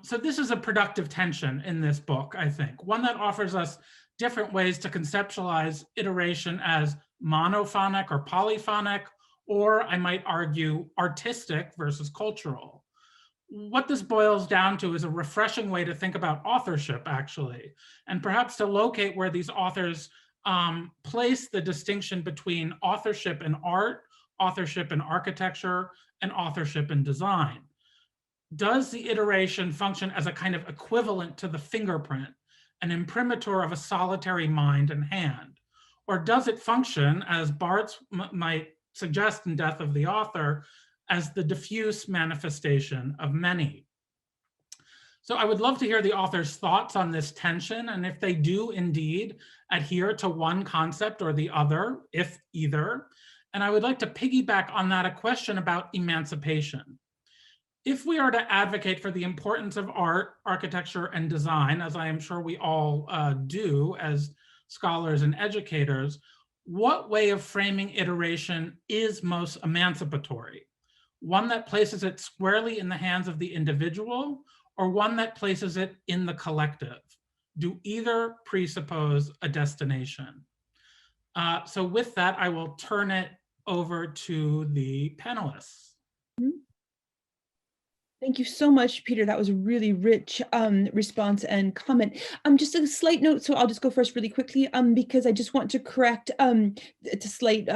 So this is a productive tension in this book, I think, one that offers us different ways to conceptualize iteration as monophonic or polyphonic, or I might argue artistic versus cultural. What this boils down to is a refreshing way to think about authorship, actually, and perhaps to locate where these authors place the distinction between authorship in art, authorship in architecture, and authorship in design. Does the iteration function as a kind of equivalent to the fingerprint, an imprimatur of a solitary mind and hand? Or does it function, as Barthes might suggest in Death of the Author, as the diffuse manifestation of many? So I would love to hear the author's thoughts on this tension, and if they do indeed adhere to one concept or the other, if either. And I would like to piggyback on that a question about emancipation. If we are to advocate for the importance of art, architecture, and design, as I am sure we all do as scholars and educators, what way of framing iteration is most emancipatory? One that places it squarely in the hands of the individual, or one that places it in the collective? Do either presuppose a destination? So with that, I will turn it over to the panelists. Thank you so much, Peter. That was a really rich response and comment. Just a slight note, so I'll just go first really quickly, because I just want to correct a slight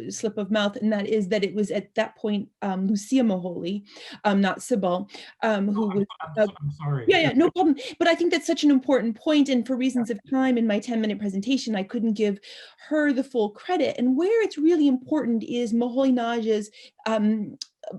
slip of mouth, and that is that it was at that point Lucia Moholy, not Sybil, who was. I'm sorry. Yeah, no problem. But I think that's such an important point, and for reasons of time in my 10-minute presentation, I couldn't give her the full credit. And where it's really important is Moholy-Nagy's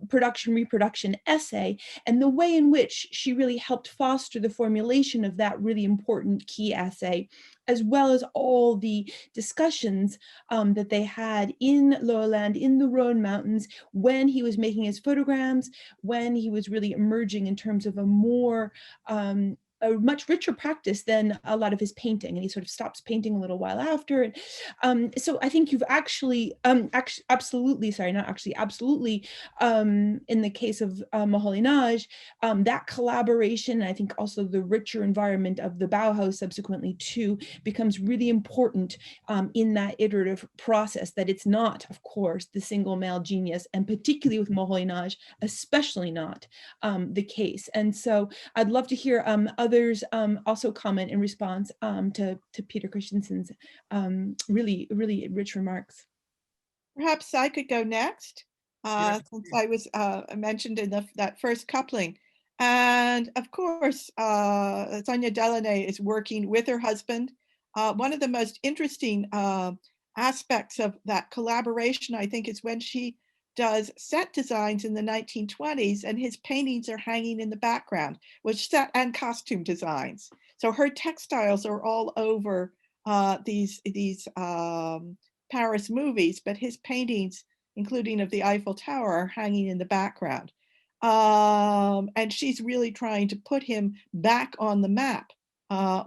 production reproduction essay, and the way in which she really helped foster the formulation of that really important key essay, as well as all the discussions that they had in Lowland, in the Rhone Mountains, when he was making his photograms, when he was really emerging in terms of a more a much richer practice than a lot of his painting, and he sort of stops painting a little while after. So I think you've absolutely, in the case of Moholy-Nagy, that collaboration, and I think also the richer environment of the Bauhaus subsequently too, becomes really important in that iterative process, that it's not, of course, the single male genius, and particularly with Moholy-Nagy, especially not the case. And so I'd love to hear others also comment in response to Peter Christensen's really, really rich remarks. Perhaps I could go next, since I was mentioned in that first coupling. And of course, Sonia Delaunay is working with her husband. One of the most interesting aspects of that collaboration, I think, is when she does set designs in the 1920s, and his paintings are hanging in the background, which set and costume designs. So her textiles are all over these Paris movies, but his paintings, including of the Eiffel Tower, are hanging in the background. And she's really trying to put him back on the map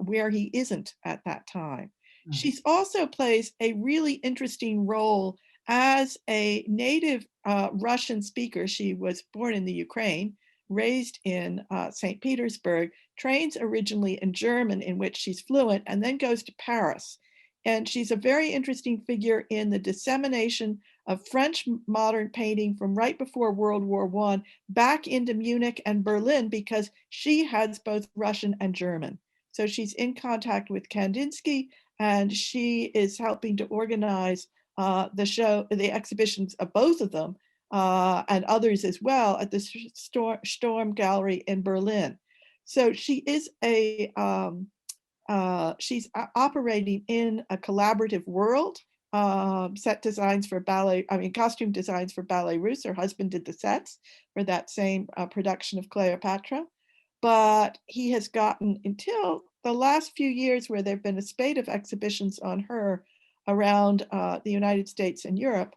where he isn't at that time. She's also plays a really interesting role as a native Russian speaker. She was born in the Ukraine, raised in St. Petersburg, trains originally in German, in which she's fluent, and then goes to Paris. And she's a very interesting figure in the dissemination of French modern painting from right before World War I back into Munich and Berlin, because she has both Russian and German. So she's in contact with Kandinsky, and she is helping to organize the exhibitions of both of them and others as well at the Storm Gallery in Berlin. So she is she's operating in a collaborative world. Set designs for ballet, costume designs for Ballet Russe. Her husband did the sets for that same production of Cleopatra. But he has gotten, until the last few years, where there've been a spate of exhibitions on her around the United States and Europe,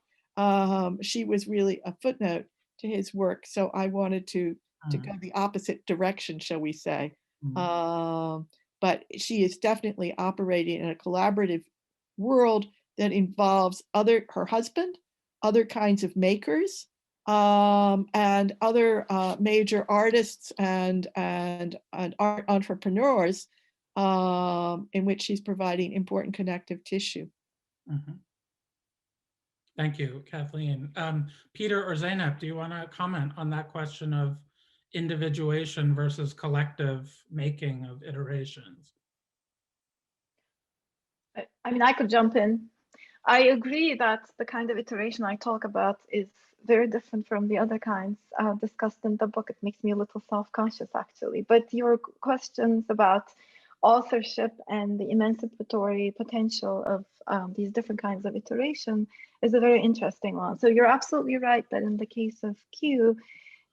she was really a footnote to his work. So I wanted to go the opposite direction, shall we say. But she is definitely operating in a collaborative world that involves her husband, other kinds of makers, and other major artists and art entrepreneurs, in which she's providing important connective tissue. Mm-hmm. Thank you, Kathleen. Peter or Zeynep, do you want to comment on that question of individuation versus collective making of iterations? I mean, I could jump in. I agree that the kind of iteration I talk about is very different from the other kinds discussed in the book. It makes me a little self-conscious, actually. But your questions about authorship and the emancipatory potential of these different kinds of iteration is a very interesting one. So you're absolutely right that in the case of Q,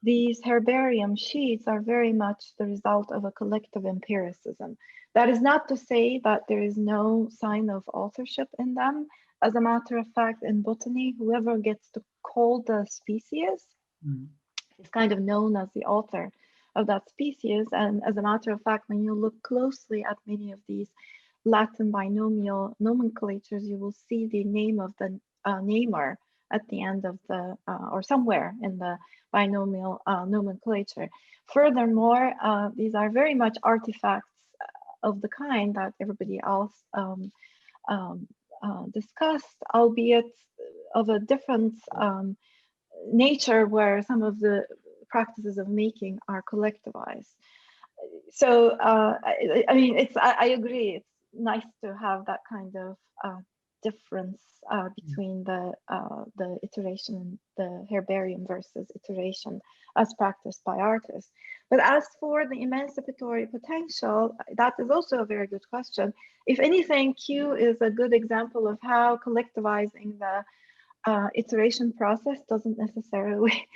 these herbarium sheets are very much the result of a collective empiricism. That is not to say that there is no sign of authorship in them. As a matter of fact, in botany, whoever gets to call the species is kind of known as the author of that species. And as a matter of fact, when you look closely at many of these Latin binomial nomenclatures, you will see the name of the namer at the end of the, or somewhere in the binomial nomenclature. Furthermore, these are very much artifacts of the kind that everybody else discussed, albeit of a different nature, where some of the practices of making are collectivized. So, I mean, I agree. It's nice to have that kind of difference between the iteration and the herbarium versus iteration as practiced by artists. But as for the emancipatory potential, that is also a very good question. If anything, Q is a good example of how collectivizing the iteration process doesn't necessarily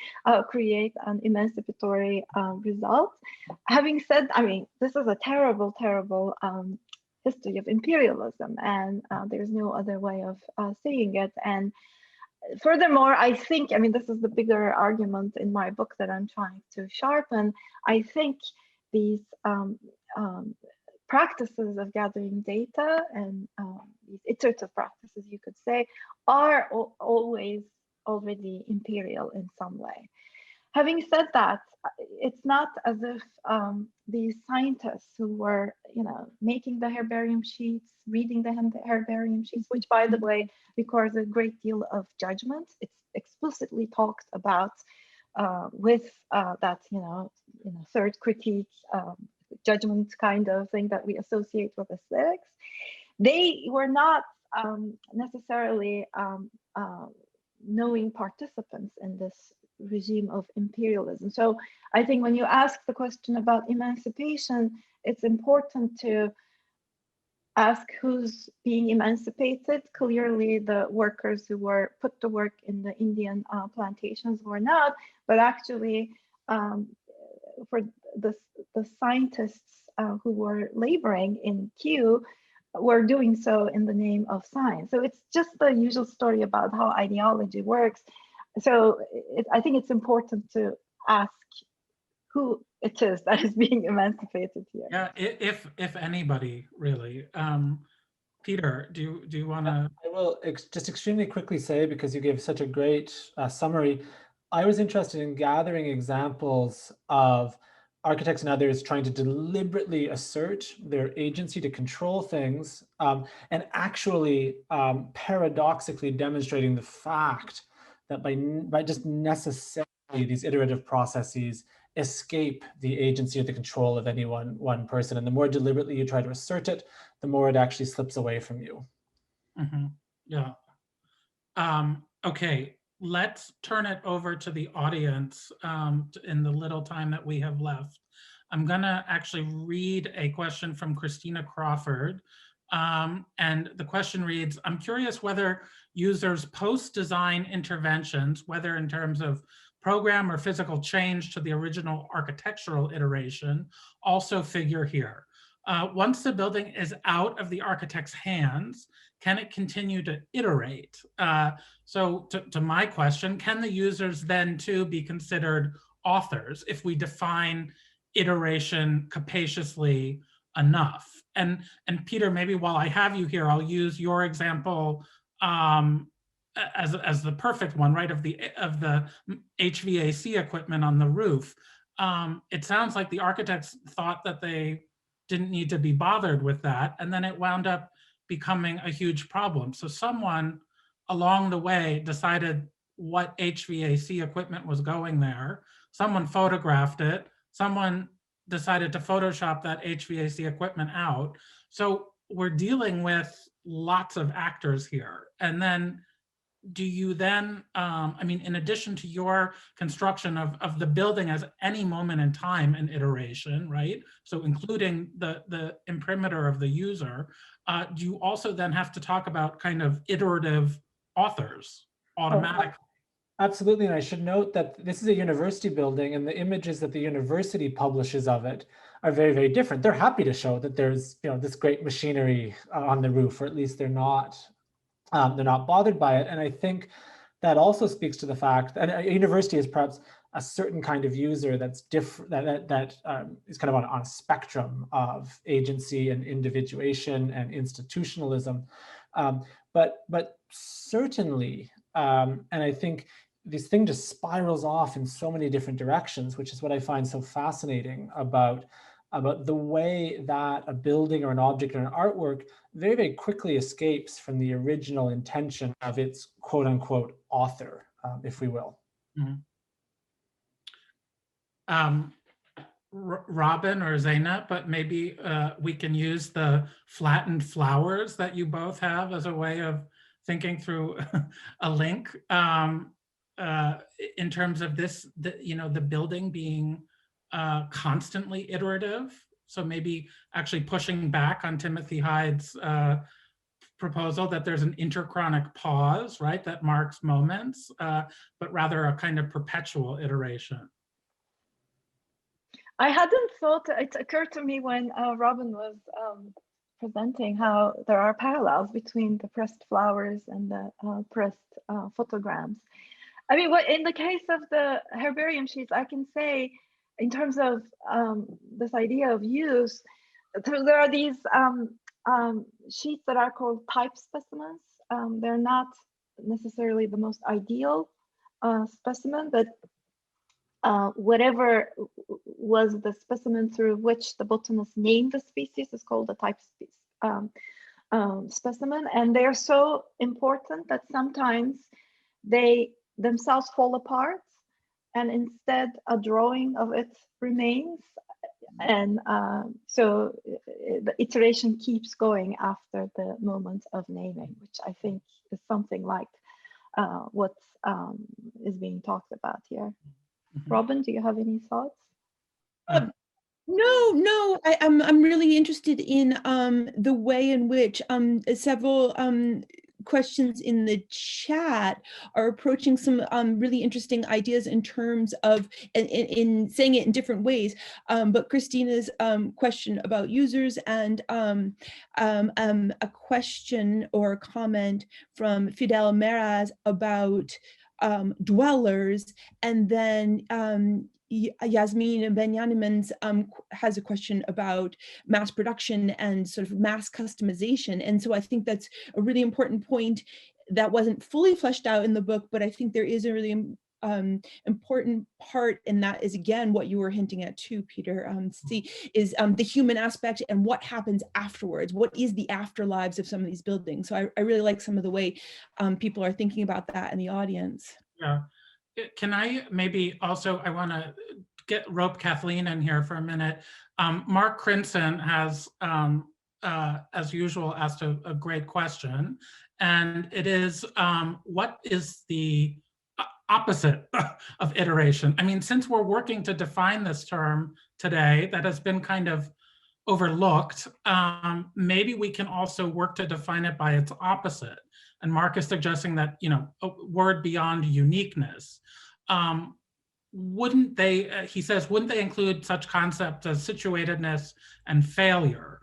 create an emancipatory result. Having said, I mean, this is a terrible, terrible history of imperialism, and there's no other way of saying it. And furthermore, I think, I mean, this is the bigger argument in my book that I'm trying to sharpen. I think these practices of gathering data and these iterative practices, you could say, are always already imperial in some way. Having said that, it's not as if these scientists who were, you know, making the herbarium sheets, reading the herbarium sheets, which, by the way, requires a great deal of judgment. It's explicitly talked about with that, you know, third critique, judgment kind of thing that we associate with aesthetics. They were not necessarily knowing participants in this regime of imperialism. So I think when you ask the question about emancipation, it's important to ask who's being emancipated. Clearly, the workers who were put to work in the Indian plantations were not, but actually for the scientists who were laboring in Q were doing so in the name of science. So it's just the usual story about how ideology works. So I think it's important to ask who it is that is being emancipated here. Yeah, if anybody, really. Peter, do you want to? I will just extremely quickly say, because you gave such a great summary, I was interested in gathering examples of architects and others trying to deliberately assert their agency to control things, and actually paradoxically demonstrating the fact that by just necessarily these iterative processes escape the agency or the control of any one person. And the more deliberately you try to assert it, the more it actually slips away from you. Mm-hmm. Yeah. Okay, let's turn it over to the audience in the little time that we have left. I'm gonna actually read a question from Christina Crawford. And the question reads, I'm curious whether users post-design interventions, whether in terms of program or physical change to the original architectural iteration, also figure here. Once the building is out of the architect's hands, can it continue to iterate? So to my question, can the users then too be considered authors if we define iteration capaciously enough? And Peter, maybe while I have you here, I'll use your example as the perfect one, right, of the HVAC equipment on the roof. It sounds like the architects thought that they didn't need to be bothered with that, and then it wound up becoming a huge problem. So someone along the way decided what HVAC equipment was going there. Someone photographed it. Someone decided to Photoshop that HVAC equipment out. So we're dealing with lots of actors here. And then do you then, I mean, in addition to your construction of the building as any moment in time an iteration, right? So including the imprimatur of the user, do you also then have to talk about kind of iterative authors automatically? Absolutely, and I should note that this is a university building, and the images that the university publishes of it are very, very different. They're happy to show that there's, this great machinery on the roof, or at least they're not bothered by it. And I think that also speaks to the fact that a university is perhaps a certain kind of user that's different, that is kind of on a spectrum of agency and individuation and institutionalism. But certainly, and I think this thing just spirals off in so many different directions, which is what I find so fascinating about the way that a building or an object or an artwork very, very quickly escapes from the original intention of its quote unquote author, if we will. Mm-hmm. Robin or Zaina, but maybe we can use the flattened flowers that you both have as a way of thinking through a link in terms of this, the building being constantly iterative. So maybe actually pushing back on Timothy Hyde's proposal that there's an interchronic pause, right, that marks moments, but rather a kind of perpetual iteration. I hadn't thought, it occurred to me when Robin was presenting how there are parallels between the pressed flowers and the pressed photograms. I mean, in the case of the herbarium sheets, I can say, in terms of this idea of use, there are these sheets that are called type specimens. They're not necessarily the most ideal specimen, but whatever was the specimen through which the botanist named the species is called a type specimen. And they're so important that sometimes they themselves fall apart, and instead a drawing of it remains. And so the iteration keeps going after the moment of naming, which I think is something like what is being talked about here. Mm-hmm. Robin, do you have any thoughts? No, I'm really interested in the way in which several questions in the chat are approaching some really interesting ideas in terms of, in saying it in different ways, but Christina's question about users and a question or a comment from Fidel Meraz about dwellers, and then Yasmin Benyamin's has a question about mass production and sort of mass customization. And so I think that's a really important point that wasn't fully fleshed out in the book, but I think there is a really important part, and that is again what you were hinting at too, Peter, is the human aspect and what happens afterwards. What is the afterlives of some of these buildings? So I really like some of the way people are thinking about that in the audience. Yeah. Can I maybe also, I want to rope Kathleen in here for a minute. Mark Crinson has, as usual, asked a great question. And it is, what is the opposite of iteration? I mean, since we're working to define this term today that has been kind of overlooked, maybe we can also work to define it by its opposite. And Mark is suggesting that, a word beyond uniqueness. Wouldn't they, he says, wouldn't they include such concepts as situatedness and failure?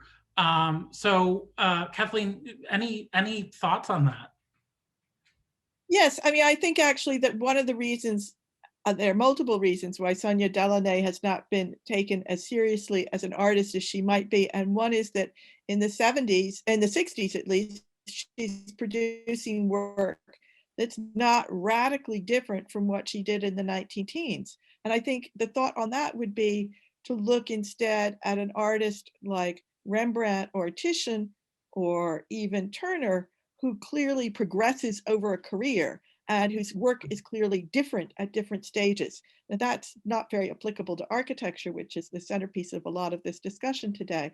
So Kathleen, any thoughts on that? Yes, I mean, I think actually that one of the reasons, there are multiple reasons why Sonia Delaunay has not been taken as seriously as an artist as she might be. And one is that in the 70s, in the 60s at least, she's producing work that's not radically different from what she did in the 19 teens. And I think the thought on that would be to look instead at an artist like Rembrandt or Titian or even Turner, who clearly progresses over a career and whose work is clearly different at different stages. Now, that's not very applicable to architecture, which is the centerpiece of a lot of this discussion today.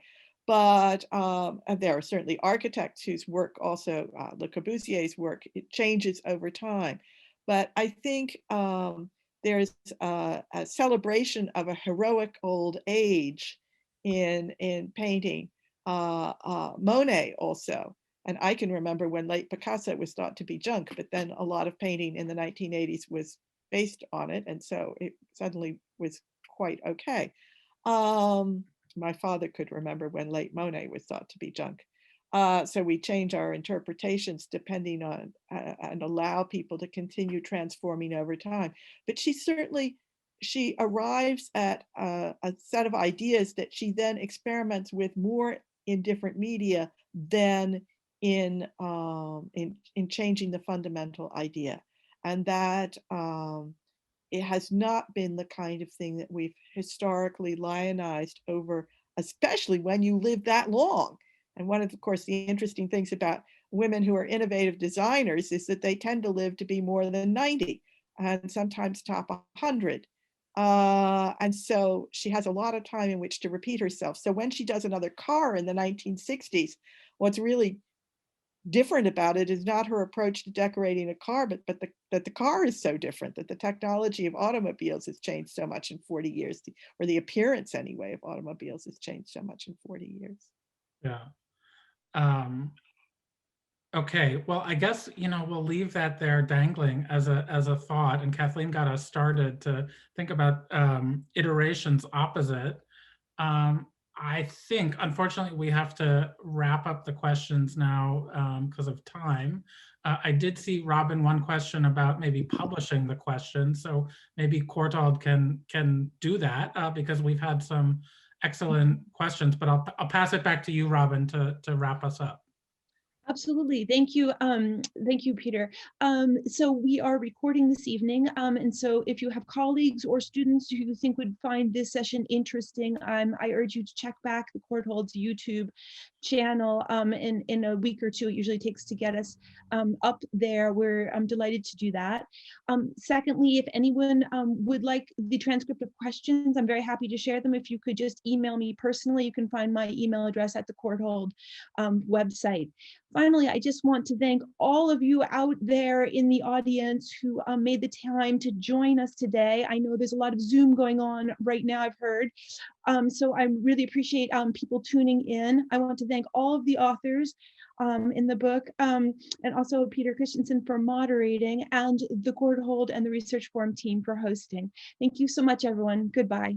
But there are certainly architects whose work also, Le Corbusier's work, it changes over time. But I think there's a celebration of a heroic old age in painting. Monet also. And I can remember when late Picasso was thought to be junk, but then a lot of painting in the 1980s was based on it. And so it suddenly was quite okay. My father could remember when late Monet was thought to be junk. So we change our interpretations depending on and allow people to continue transforming over time. But she arrives at a set of ideas that she then experiments with more in different media than in changing the fundamental idea. And that it has not been the kind of thing that we've historically lionized over, especially when you live that long. And one of course, the interesting things about women who are innovative designers is that they tend to live to be more than 90 and sometimes top 100. And so she has a lot of time in which to repeat herself. So when she does another car in the 1960s, what's really different about it is not her approach to decorating a car, but that the car is so different, that the technology of automobiles has changed so much in 40 years, or the appearance anyway of automobiles has changed so much in 40 years. Yeah. Okay, well, I guess, we'll leave that there dangling as a thought, and Kathleen got us started to think about iterations opposite. I think, unfortunately, we have to wrap up the questions now because of time. I did see, Robin, one question about maybe publishing the question, so maybe Courtauld can do that because we've had some excellent questions, but I'll pass it back to you, Robin, to wrap us up. Absolutely. Thank you. Thank you, Peter. So we are recording this evening. And so if you have colleagues or students who you think would find this session interesting, I urge you to check back the Courtauld's YouTube channel in a week or two. It usually takes to get us up there. I'm delighted to do that. Secondly, if anyone would like the transcript of questions, I'm very happy to share them. If you could just email me personally, you can find my email address at the Courtauld website. Finally, I just want to thank all of you out there in the audience who made the time to join us today. I know there's a lot of Zoom going on right now, I've heard. So I really appreciate people tuning in. I want to thank all of the authors in the book, and also Peter Christensen for moderating, and the Courtauld and the Research Forum team for hosting. Thank you so much, everyone. Goodbye.